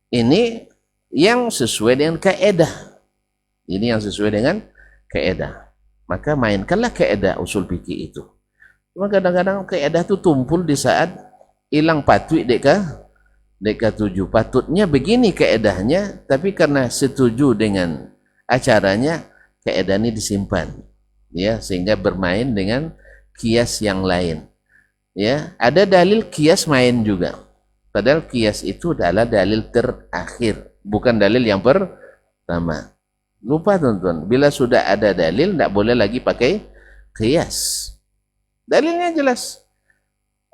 Ini yang sesuai dengan kaedah. Ini yang sesuai dengan kaedah. Maka mainkanlah kaedah usul fikih itu. Cuma kadang-kadang kaedah itu tumpul di saat hilang patut deka 7. Patutnya begini kaedahnya, tapi karena setuju dengan acaranya, kaedah ini disimpan. Ya, sehingga bermain dengan kias yang lain. Ya, ada dalil kias main juga. Padahal kias itu adalah dalil terakhir, bukan dalil yang pertama. Lupa teman-teman, bila sudah ada dalil, tidak boleh lagi pakai kias. Dalilnya jelas.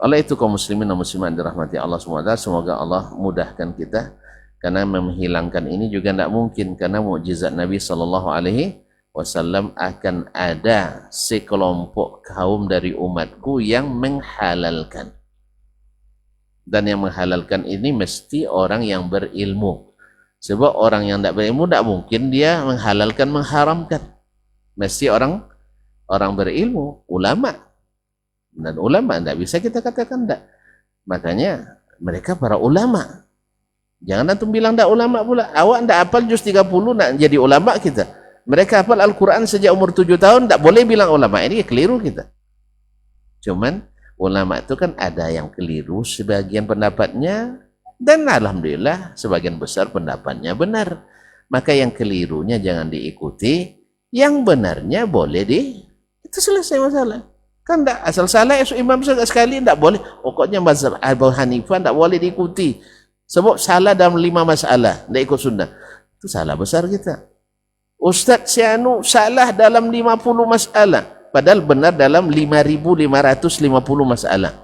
Oleh itu kaum muslimin dan muslimat dirahmati Allah SWT, semoga Allah mudahkan kita, karena menghilangkan ini juga tidak mungkin, karena mukjizat Nabi SAW akan ada sekelompok kaum dari umatku yang menghalalkan. Dan yang menghalalkan ini mesti orang yang berilmu. Sebab orang yang tidak berilmu tidak mungkin dia menghalalkan, mengharamkan. Mesti orang berilmu, ulama. Dan ulama tidak bisa kita katakan tidak. Makanya mereka para ulama. Jangan antum bilang tidak ulama pula. Awak tidak hafal juz 30 nak jadi ulama kita. Mereka hafal Al-Quran sejak umur 7 tahun, tidak boleh bilang ulama. Ini keliru kita. Cuman ulama itu kan ada yang keliru sebagian pendapatnya, dan alhamdulillah sebagian besar pendapatnya benar. Maka yang kelirunya jangan diikuti, yang benarnya boleh itu selesai masalah. Kan tidak asal salah imam sekali tidak boleh. Pokoknya mazhab Abu Hanifah tidak boleh diikuti. Sebab salah dalam 5 masalah, tidak ikut sunnah. Itu salah besar kita. Ustaz Sianu salah dalam 50 masalah, padahal benar dalam 5.550 masalah.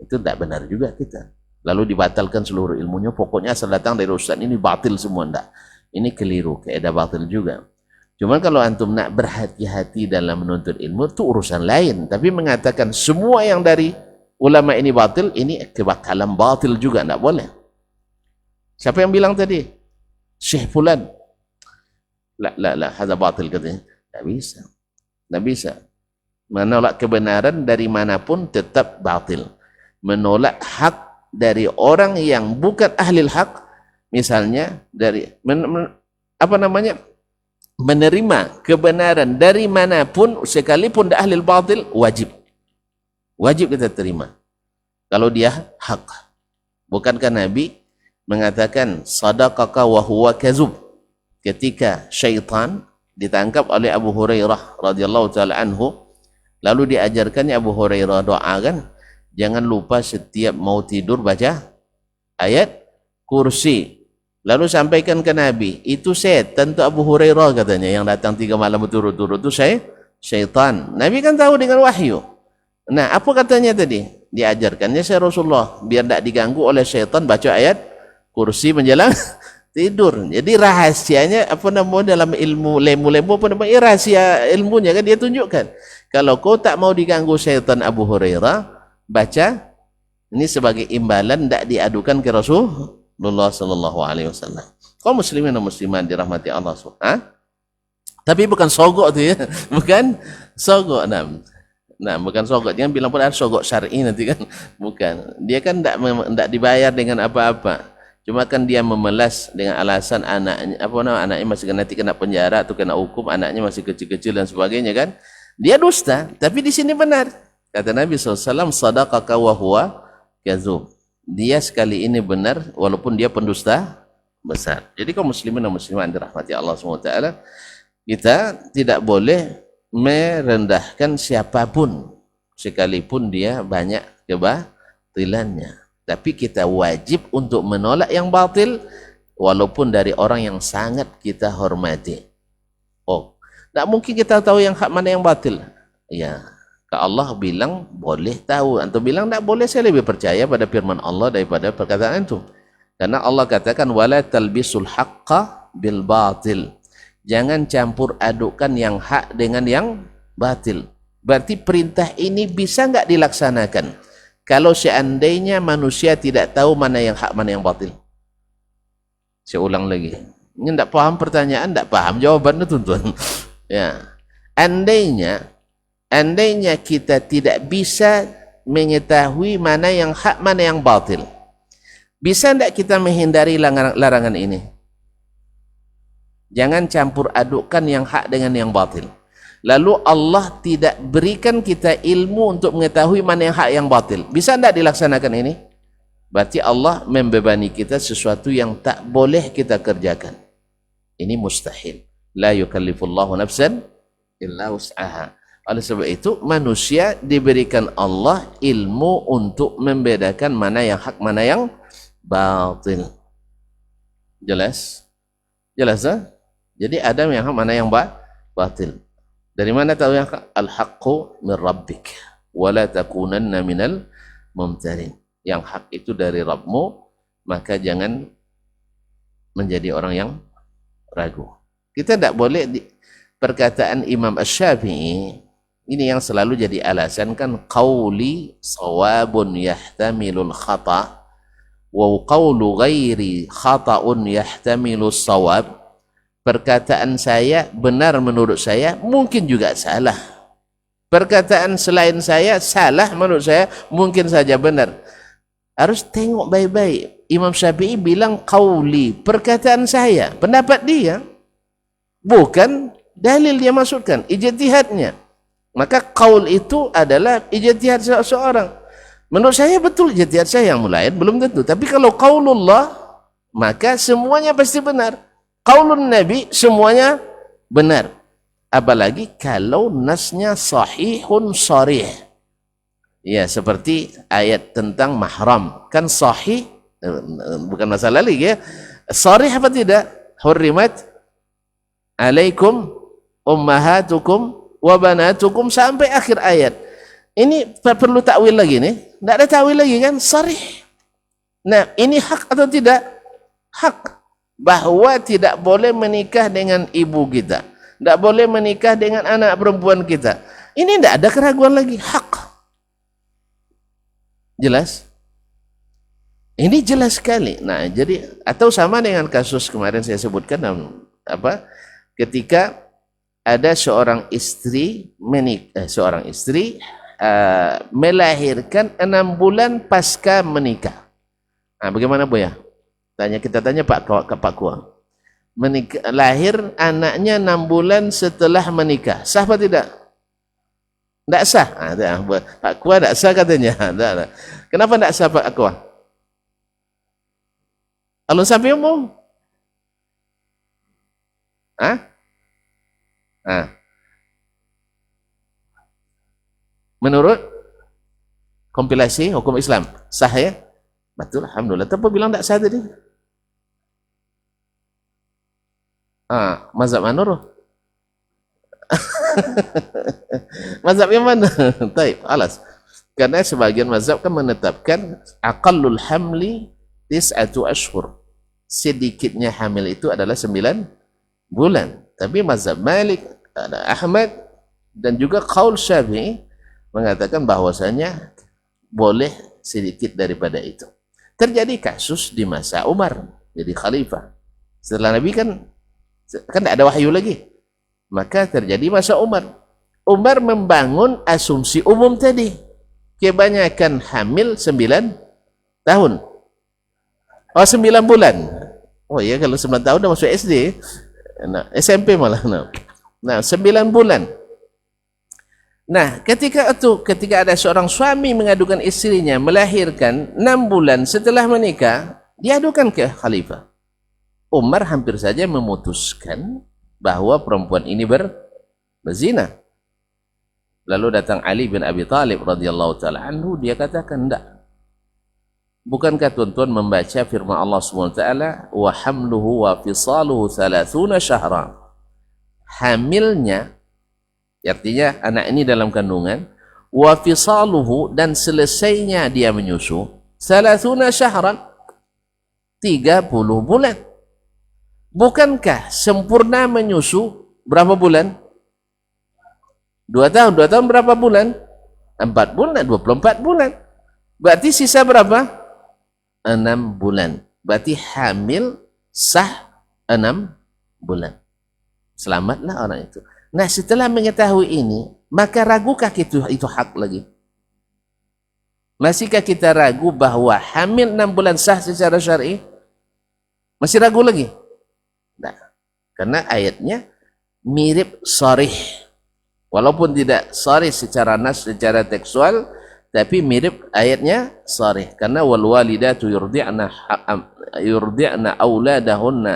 Itu tidak benar juga kita. Lalu dibatalkan seluruh ilmunya, pokoknya asal datang dari ustaz ini batil semua. Enggak. Ini keliru, kaedah batil juga. Cuma kalau antum nak berhati-hati dalam menuntut ilmu, itu urusan lain. Tapi mengatakan semua yang dari ulama ini batil, ini kebakalan batil juga, enggak boleh. Siapa yang bilang tadi? Syekh Fulan. La, hadza batil katanya. Enggak bisa. Enggak bisa. Menolak kebenaran dari manapun tetap batil. Menolak hak dari orang yang bukan ahli hak, misalnya dari menerima kebenaran dari manapun sekalipun dah ahli batil, wajib kita terima kalau dia hak. Bukankah Nabi mengatakan sadaqaka wa huwa kazub ketika syaitan ditangkap oleh Abu Hurairah radhiyallahu taala anhu, lalu diajarkannya Abu Hurairah doakan, jangan lupa setiap mau tidur baca ayat kursi. Lalu sampaikan ke Nabi, itu setan tuh Abu Hurairah katanya, yang datang 3 malam berturut-turut itu syaitan. Nabi kan tahu dengan wahyu. Nah, apa katanya tadi? Diajarkannya saya Rasulullah, biar tidak diganggu oleh syaitan, baca ayat kursi menjelang tidur. Jadi rahasianya dalam ilmu lemu-lemu rahasia ilmunya kan dia tunjukkan. Kalau kau tak mau diganggu syaitan Abu Hurairah, baca ini sebagai imbalan, tidak diadukan ke Rasulullah sallallahu alaihi wasallam. Kaum muslimin dan muslimat dirahmati Allah SWT. Tapi bukan sogok tu ya, bukan sogok. Nah, bukan sogok. Jangan bilang pun ada sogok syar'i nanti kan. Bukan. Dia kan tidak dibayar dengan apa-apa. Cuma kan dia memelas dengan alasan anaknya masih nanti kena penjara atau kena hukum, anaknya masih kecil-kecil dan sebagainya kan. Dia dusta, tapi di sini benar. Kata Nabi SAW, sadaqaka wa huwa kazub. Dia sekali ini benar, walaupun dia pendusta besar. Jadi kaum muslimin dan muslimat dirahmati Allah SWT, kita tidak boleh merendahkan siapapun, sekalipun dia banyak kebatilannya. Tapi kita wajib untuk menolak yang batil, walaupun dari orang yang sangat kita hormati. Oh, tidak mungkin kita tahu yang hak mana yang batil. Ya, Allah bilang boleh tahu, antum bilang tidak boleh, saya lebih percaya pada firman Allah daripada perkataan antum. Karena Allah katakan wala talbisul haqqa bil batil. Jangan campur adukkan yang hak dengan yang batil. Berarti perintah ini bisa enggak dilaksanakan kalau seandainya manusia tidak tahu mana yang hak, mana yang batil? Saya ulang lagi. Ini tidak paham pertanyaan, tidak paham jawabannya tuan-tuan. Ya. Andainya kita tidak bisa mengetahui mana yang hak, mana yang batil, Bisa tidak kita menghindari larangan ini? Jangan campur adukkan yang hak dengan yang batil. Lalu Allah tidak berikan kita ilmu untuk mengetahui mana yang hak yang batil. Bisa tidak dilaksanakan ini? Berarti Allah membebani kita sesuatu yang tak boleh kita kerjakan. Ini mustahil. La yukallifullahu nafsan illa wus'aha. Oleh sebab itu manusia diberikan Allah ilmu untuk membedakan mana yang hak, mana yang batil. Jelas? Jelas tak? Jadi ada yang hak, mana yang batil. Dari mana tahu yang hak? Al-haqqu min rabbik wa la takunanna minal mumtarin. Yang hak itu dari Rabbmu, maka jangan menjadi orang yang ragu. Kita tidak boleh perkataan Imam Asy-Syafi'i ini yang selalu jadi alasan kan, qauli shawabun yahtamilul khata wa qawlu ghairi khata'un yahtamilus shawab. Perkataan saya benar menurut saya, mungkin juga salah. Perkataan selain saya salah menurut saya, mungkin saja benar. Harus tengok baik-baik. Imam Syafi'i bilang qauli, perkataan saya, pendapat dia, bukan dalil dia maksudkan, ijtihadnya. Maka qaul itu adalah ijtihad seseorang. Menurut saya betul ijtihad saya, yang lain belum tentu. Tapi kalau qaulullah, maka semuanya pasti benar. Qaulun Nabi semuanya benar. Apalagi kalau nasnya sahihun sharih. Ya, seperti ayat tentang mahram. Kan sahih, bukan masalah lagi ya. Sharih apa tidak? Hurrimat alaikum ummahatukum wa banatukum sampai akhir ayat. Ini perlu takwil lagi nih. Tidak ada takwil lagi kan? Sharih. Nah, ini hak atau tidak? Hak. Bahwa tidak boleh menikah dengan ibu kita, tidak boleh menikah dengan anak perempuan kita. Ini tidak ada keraguan lagi, hak. Jelas? Ini jelas sekali. Nah, jadi atau sama dengan kasus kemarin saya sebutkan, ketika ada seorang istri melahirkan 6 bulan pasca menikah. Nah, bagaimana Bu ya? Kita tanya Pak Kuang. Lahir anaknya 6 bulan setelah menikah. Sah apa tidak? Tidak sah. Pak Kuang tidak sah katanya. Kenapa tidak sah Pak Kuang? Alun sampai umum? Menurut kompilasi hukum Islam, sah ya? Betul, alhamdulillah. Tapi bilang tidak sah tadi? Mazhab mana? Mazhab yang mana? Taib, alas. Karena sebagian mazhab kan menetapkan aqallul hamli tis'atu ashhur. Sedikitnya hamil itu adalah 9 bulan. Tapi mazhab Malik, Ahmad dan juga qaul Syafi'i mengatakan bahwasanya boleh sedikit daripada itu. Terjadi kasus di masa Umar jadi khalifah. Setelah Nabi kan tidak ada wahyu lagi. Maka terjadi masa Umar. Umar membangun asumsi umum tadi. Kebanyakan hamil 9 tahun. 9 bulan. Oh iya, kalau 9 tahun dah masuk SD. Nah, SMP malah. Nah, 9 bulan. Nah, ketika ada seorang suami mengadukan istrinya melahirkan 6 bulan setelah menikah, diadukan ke khalifah. Umar hampir saja memutuskan bahwa perempuan ini berzina. Lalu datang Ali bin Abi Thalib radhiyallahu taala anhu, dia katakan, enggak. Bukankah tuan-tuan membaca firman Allah SWT, wa hamluhu wa fisaluhu 30 syahra. Hamilnya, artinya anak ini dalam kandungan, wa fisaluhu, dan selesainya dia menyusu, 30 syahran, 30 bulan. Bukankah sempurna menyusu berapa bulan? 2 tahun. 2 tahun berapa bulan? 4 bulan, 24 bulan. Berarti sisa berapa? 6 bulan. Berarti hamil sah 6 bulan. Selamatlah orang itu. Nah, setelah mengetahui ini, maka ragukah itu hak lagi? Masihkah kita ragu bahwa hamil 6 bulan sah secara syar'i? Masih ragu lagi? Nah, karena ayatnya mirip sharih. Walaupun tidak sharih secara nas, secara tekstual, tapi mirip ayatnya sharih. Karena wal walidatu yurdi'na auladahunna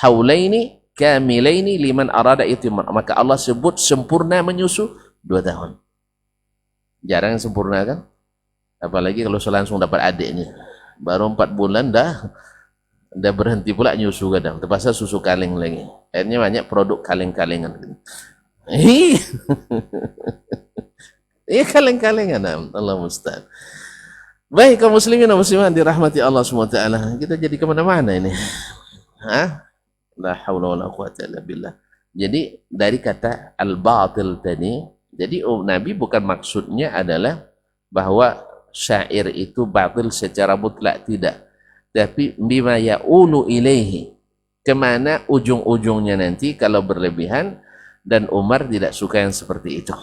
haulaini kamilaini liman arada itimar. Maka Allah sebut sempurna menyusu 2 tahun. Jarang sempurna kan? Apalagi kalau langsung dapat adiknya. Baru 4 bulan dah berhenti pula nyusu kadang. Terpaksa susu kaleng lagi. Akhirnya banyak produk kaleng-kalengan. Iya kaleng-kalengan. Allah musta'an. Baik kaum muslimin dan muslimat dirahmati Allah SWT. Kita jadi kemana-mana ini. La haula wala quwwata illa billah. Jadi dari kata al-batil tadi, jadi Nabi bukan maksudnya adalah bahwa syair itu batil secara mutlak, tidak. Tapi bima ya'ulu ilaihi, kemana ujung-ujungnya nanti kalau berlebihan, dan Umar tidak suka yang seperti itu.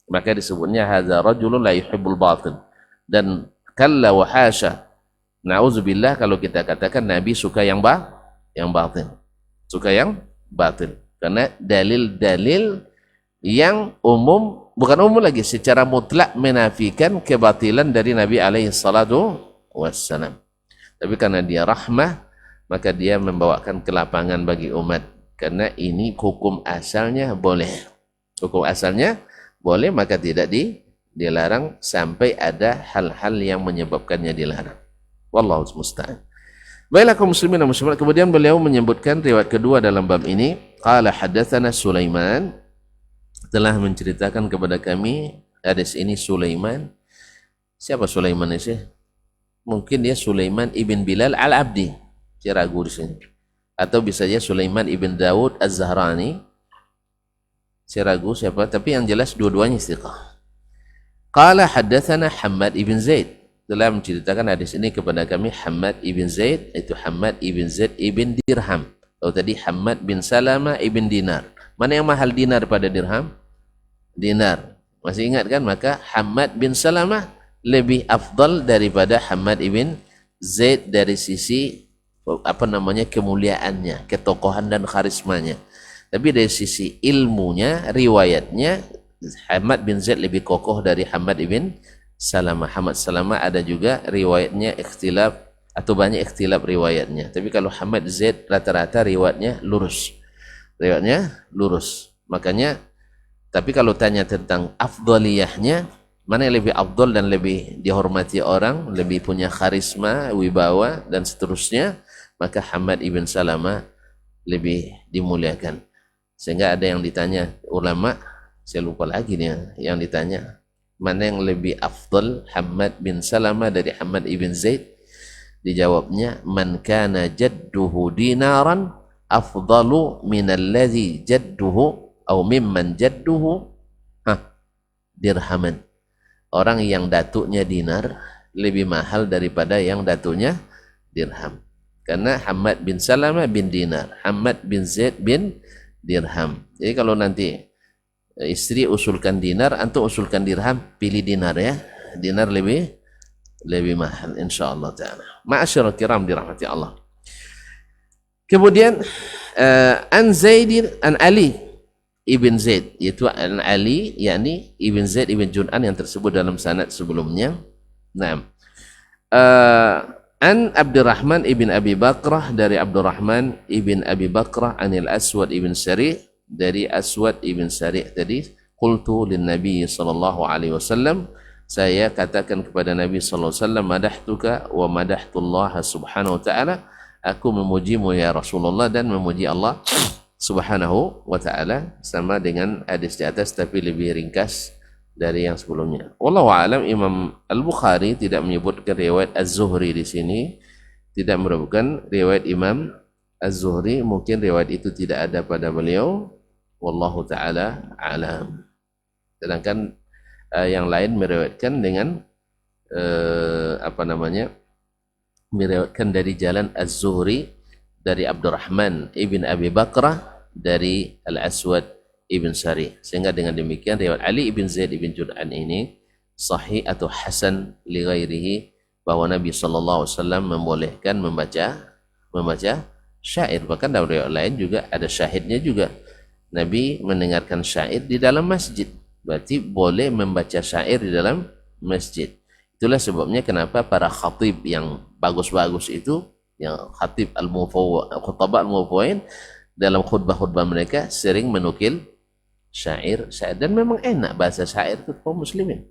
Maka disebutnya hadza rajulun la yuhibbul batil. Dan kalla wa hasya, na'udzubillah kalau kita katakan Nabi suka yang batil. Suka yang batil. Karena dalil-dalil yang umum, bukan umum lagi, secara mutlak menafikan kebatilan dari Nabi alaihi salatu wassalam. Tapi karena dia rahmah, maka dia membawakan kelapangan bagi umat. Karena ini hukum asalnya boleh. Hukum asalnya boleh, maka tidak dilarang sampai ada hal-hal yang menyebabkannya dilarang. Wallahu musta'an. Baiklah kaum muslimin dan muslimat, kemudian beliau menyebutkan riwayat kedua dalam bab ini. Qala haddatsana Sulaiman, telah menceritakan kepada kami hadis ini Sulaiman. Siapa Sulaiman ini? Mungkin dia Sulaiman ibn Bilal al-Abdi. Saya ragu di sini. Atau bisa saja Sulaiman ibn Daud az-Zahrani. Saya ragu siapa, tapi yang jelas dua-duanya istiqah. Qala haddatsana Hammad ibn Zaid, telah menceritakan hadis ini kepada kami Hammad ibn Zaid, itu Hammad ibn Zaid ibn Dirham. Atau tadi Hammad bin Salama ibn Dinar. Mana yang mahal dinar pada dirham? Dinar. Masih ingat kan? Maka Hammad bin Salama lebih afdal daripada Hammad ibn Zaid dari sisi kemuliaannya, ketokohan dan karismanya. Tapi dari sisi ilmunya, riwayatnya, Hammad bin Zaid lebih kokoh dari Hammad ibn Salama. Hammad Salama ada juga riwayatnya ikhtilaf atau banyak ikhtilaf riwayatnya. Tapi kalau Hammad Zaid rata-rata riwayatnya lurus. Riwayatnya lurus. Makanya, tapi kalau tanya tentang afdaliyahnya, mana yang lebih afdal dan lebih dihormati orang, lebih punya karisma, wibawa dan seterusnya, maka Hammad ibn Salama lebih dimuliakan. Sehingga ada yang ditanya ulama, saya lupa lagi nih yang ditanya, mana yang lebih afdal, Hammad bin Salama dari Hammad ibn Zaid? Dijawabnya, man kana jadduhu dinaran afdalu minalladzi jadduhu atau mimman jadduhu dirhaman. Orang yang datuknya dinar lebih mahal daripada yang datuknya dirham. Karena Hammad bin Salama bin dinar, Hammad bin Zaid bin dirham. Jadi kalau nanti istri usulkan dinar, antum usulkan dirham, pilih dinar ya. Dinar lebih mahal insyaallah taala. Ma'asyiral kiram dirahmati Allah. Kemudian an Zaid an Ali Ibn Zaid, yaitu an Ali, yakni Ibn Zaid Ibn Jun'an yang tersebut dalam sanad sebelumnya. Nah, an Abdurrahman Ibn Abi Bakrah, dari Abdurrahman Ibn Abi Bakrah, anil Aswad Ibn Sari', dari Aswad Ibn Sari' tadi, qultu lin Nabi sallallahu alaihi wasallam, saya katakan kepada Nabi sallallahu alaihi wasallam, madahtuka wa madahtullah subhanahu wa ta'ala, aku memujimu ya Rasulullah dan memuji Allah subhanahu wa ta'ala, sama dengan hadis di atas tapi lebih ringkas dari yang sebelumnya. Wallahu a'lam. Imam Al-Bukhari tidak menyebutkan riwayat Az-Zuhri di sini, tidak merupakan riwayat Imam Az-Zuhri, mungkin riwayat itu tidak ada pada beliau. Wallahu ta'ala a'lam. Sedangkan yang lain meriwayatkan dengan meriwayatkan dari jalan Az-Zuhri dari Abdurrahman ibn Abi Bakrah dari Al-Aswad ibn Sari. Sehingga dengan demikian riwayat Ali ibn Zaid ibn Jur'an ini sahih atau hasan li ghairihi, bahwa Nabi SAW membolehkan membaca syair. Bahkan dalam riwayat lain juga ada syahidnya juga. Nabi mendengarkan syair di dalam masjid. Berarti boleh membaca syair di dalam masjid. Itulah sebabnya kenapa para khatib yang bagus-bagus itu, yang khatib khutbah al-mufawwidin, dalam khutbah-khutbah mereka sering menukil syair. Dan memang enak bahasa syair itu kaum muslimin.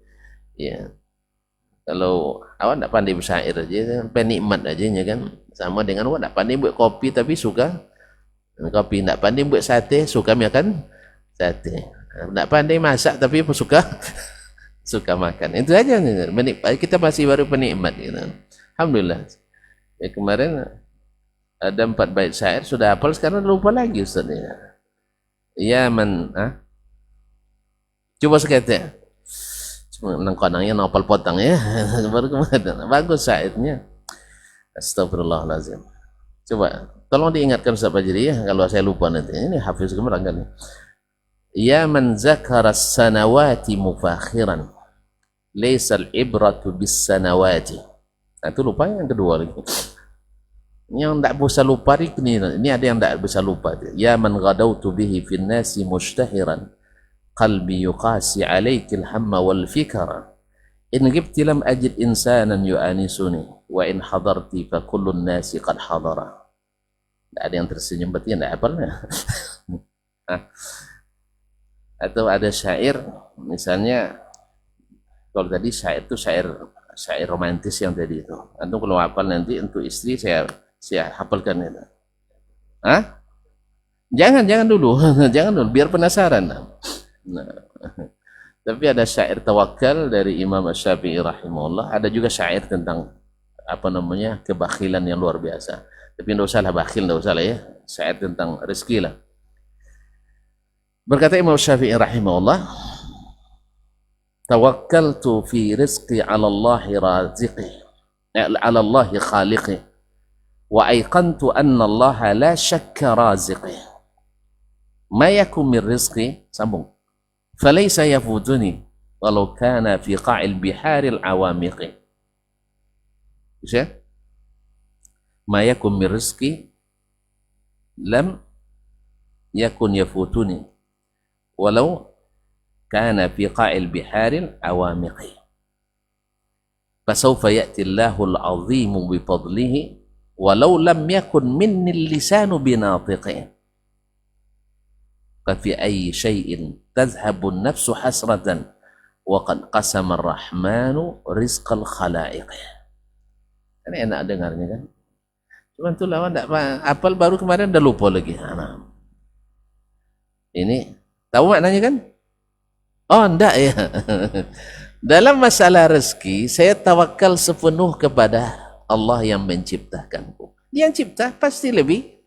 Ya. Kalau awak tak pandai bersyair aja, penikmat aja kan, sama dengan awak tak pandai buat kopi tapi suka kopi, tak pandai buat sate suka makan sate, tak pandai masak tapi suka suka makan. Itu aja, kita masih baru penikmat gitu. Alhamdulillah. Ya, kemarin ada 4 bait syair sudah hafal, sekarang lupa lagi Ustaz. Ya man, coba sekali nangkonangnya nopal potong ya. Baru kemarin bagus syairnya. Astagfirullahaladzim. Coba tolong diingatkan Ustaz Fajri ya, kalau saya lupa nanti. Ini hafiz gemerang kan. Ya man zakara sanawati mufakhiran laysa al-ibratu bis sanawati. Nah, itu lupa yang kedua lagi. Yang tak bisa lupa ini ada yang tak bisa lupa. Ya man ghadautu bihi fin nasi mushtahiran qalbi yuqasi alaikil hamma wal fikra in ghibti lam ajid insanan yu'anisuni wa in hadarti fa kullun nasi qad hadara. Tak ada yang tersenyum, berarti yang tak hafalnya. Atau ada syair misalnya, kalau tadi syair itu syair romantis yang tadi itu, antum kalau hafal nanti untuk istri saya hafalkan itu. Jangan dulu jangan dulu biar penasaran. Nah, tapi ada syair tawakal dari Imam Asy-Syafi'i rahimahullah. Ada juga syair tentang kebakhilan yang luar biasa. Tapi tidak usah lah bakhil, tidak usah lah ya. Syair tentang rezeki lah. Berkata Imam Asy-Syafi'i rahimahullah, tawakkaltu fi rizqi 'ala Allahi raziqi, 'ala Allahi khaliqi, wa aiqantu anna Allah la syakka raziqi. Ma yakum min rizqi, sambung. فليس يفوتني ولو كان في قاع البحار العوامق. ما يكن من رزقي لم يكن يفوتني ولو كان في قاع البحار العوامق. فسوف يأتي الله العظيم بفضله ولو لم يكن مني اللسان بناطق. ففي أي شيء تذهب النفس حسرة وقد قسم الرحمن رزق الخلائق. Ini enak dengarnya kan. Cuma itu lawan tak apal, baru kemarin udah lupa lagi. Ini tahu maknanya kan? Oh enggak ya. Dalam masalah rezeki saya tawakal sepenuh kepada Allah yang menciptakanku. Dia yang cipta pasti lebih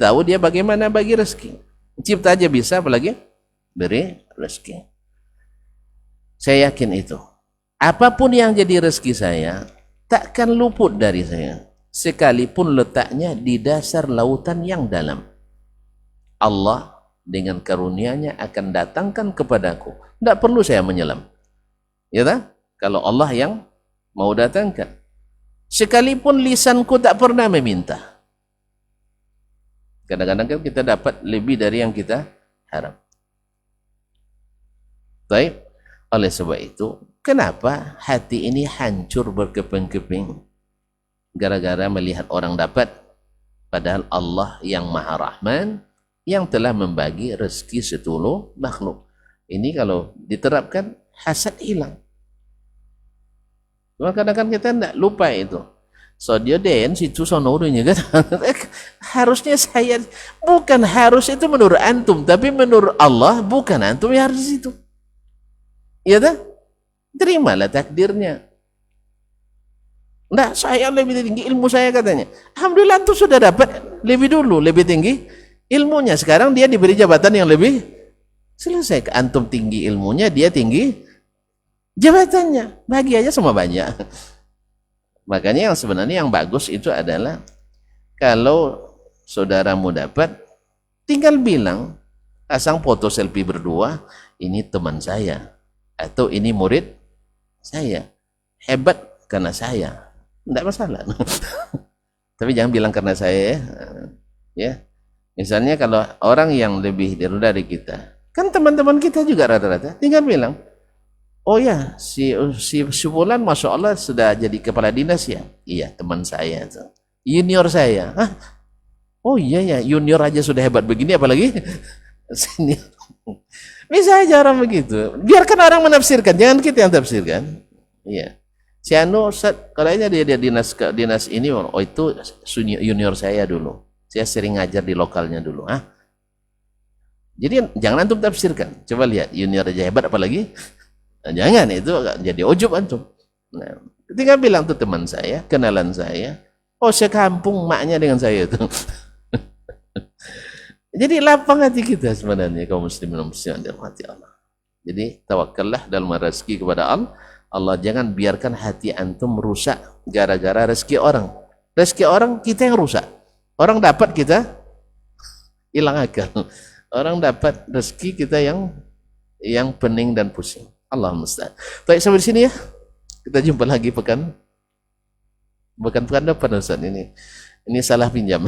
tahu dia bagaimana bagi rezeki. Cipta aja bisa, apalagi beri rezeki. Saya yakin itu. Apapun yang jadi rezeki saya takkan luput dari saya, sekalipun letaknya di dasar lautan yang dalam. Allah dengan karunia-Nya akan datangkan kepadaku. Tidak perlu saya menyelam. Ya tak? Kalau Allah yang mau datangkan. Sekalipun lisanku tak pernah meminta. Kadang-kadang kan kita dapat lebih dari yang kita harap. Baik, oleh sebab itu, kenapa hati ini hancur berkeping-keping? Gara-gara melihat orang dapat, padahal Allah yang Maha Rahman, yang telah membagi rezeki seluruh makhluk. Ini kalau diterapkan, hasad hilang. Cuma kadang-kadang kita tidak lupa itu. So dia den situ sonorunya kan. Harusnya saya, bukan harus itu menurut antum, tapi menurut Allah bukan antum yang harus itu. Iya tak? Terimalah takdirnya. Nah, saya lebih tinggi ilmu saya katanya. Alhamdulillah antum sudah dapat lebih dulu, lebih tinggi ilmunya. Sekarang dia diberi jabatan yang lebih, selesai. Antum tinggi ilmunya, dia tinggi jabatannya. Bagi aja sama banyak. Makanya yang sebenarnya yang bagus itu adalah kalau saudaramu dapat, tinggal bilang, pasang foto selfie berdua, ini teman saya atau ini murid saya. Hebat karena saya. Tidak masalah. Tapi jangan bilang karena saya, ya. Misalnya kalau orang yang lebih rendah dari kita, kan teman-teman kita juga rata-rata, tinggal bilang, oh ya, si Fulan Masya Allah sudah jadi kepala dinas ya? Iya, teman saya. Junior saya. Hah? Oh iya ya, junior aja sudah hebat begini, apalagi senior. Bisa aja orang begitu. Biarkan orang menafsirkan, jangan kita yang tafsirkan. Iya. Si Anu, kayaknya dia dinas ini, oh itu junior saya dulu. Saya sering ngajar di lokalnya dulu. Ah, jadi jangan antum tafsirkan. Coba lihat, junior aja hebat apalagi. Nah, jangan, itu jadi ujub antum. Nah, ketika bilang tuh teman saya, kenalan saya, oh sekampung maknya dengan saya itu. Jadi lapang hati kita sebenarnya kaum muslimin dan muslimat dirahmati Allah. Jadi tawakallah dalam rezeki kepada Allah. Allah jangan biarkan hati antum rusak gara-gara rezeki orang. Rezeki orang kita yang rusak. Orang dapat kita hilang akal. Orang dapat rezeki kita yang pening dan pusing. Allah musta'an. Baik, sampai di sini ya. Kita jumpa lagi pekan depan Ustaz ini. Ini salah pinjam.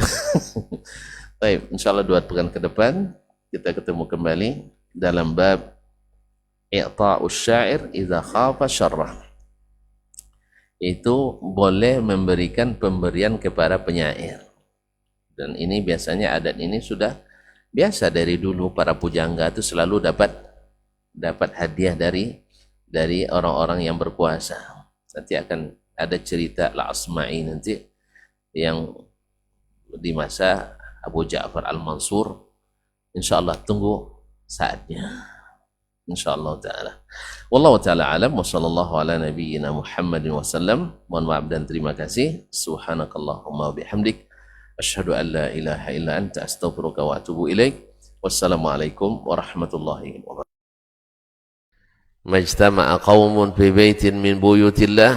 Baik, insyaallah 2 pekan ke depan kita ketemu kembali dalam bab i'ta'us syair idza khafa syarrah. Itu boleh memberikan pemberian kepada penyair. Dan ini biasanya adat ini sudah biasa dari dulu, para pujangga itu selalu dapat hadiah dari orang-orang yang berkuasa. Nanti akan ada cerita Al-Asma'i nanti yang di masa Abu Ja'far Al-Mansur. Insyaallah tunggu saatnya. Insyaallah taala. Wallahu taala alam wa sallallahu ala nabiyyina Muhammadin wasallam. Mohon maaf dan terima kasih. Subhanakallahumma bihamdik asyhadu an la ilaha illa anta astaghfiruka wa atubu ilaik. Wassalamualaikum warahmatullahi wabarakatuh. Majtama'a qaumun fi baitin min buyutillah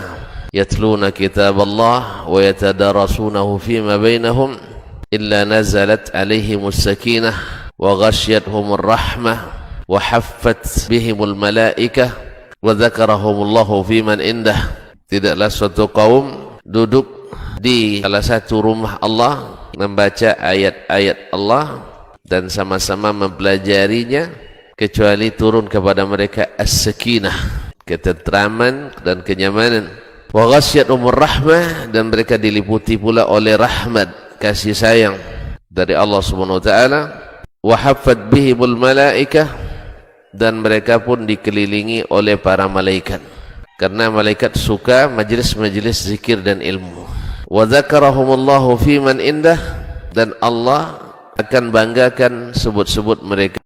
yatluna kitaballah wa yatadarasunahu fima bainahum illa nazalat alaihimus sakinah wa ghasyiyatuhumur rahmah wa haffat bihimul malaikah wa dzakarahumullahu fiman indah. Tidaklah suatu kaum duduk di salah satu rumah Allah membaca ayat-ayat Allah dan sama-sama mempelajarinya kecuali turun kepada mereka as-sakinah, ketentraman dan kenyamanan, wa ghasyiyatuhumur rahmah, dan mereka diliputi pula oleh rahmat, kasih sayang dari Allah Subhanahu wa taala, wa haffat bihimul malaikah, dan mereka pun dikelilingi oleh para malaikat karena malaikat suka majlis-majlis zikir dan ilmu. Wa dzakarahumullahu fiman indah, dan Allah akan banggakan sebut-sebut mereka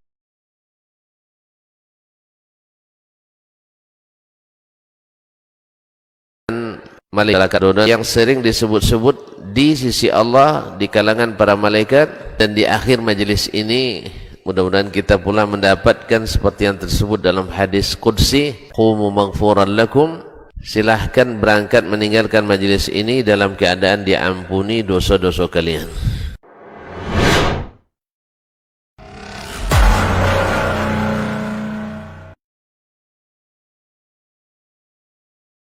malaikat yang sering disebut-sebut di sisi Allah di kalangan para malaikat. Dan di akhir majelis ini mudah-mudahan kita pula mendapatkan seperti yang tersebut dalam hadis qudsi, qumu maghfuran lakum, silahkan berangkat meninggalkan majelis ini dalam keadaan diampuni dosa-dosa kalian.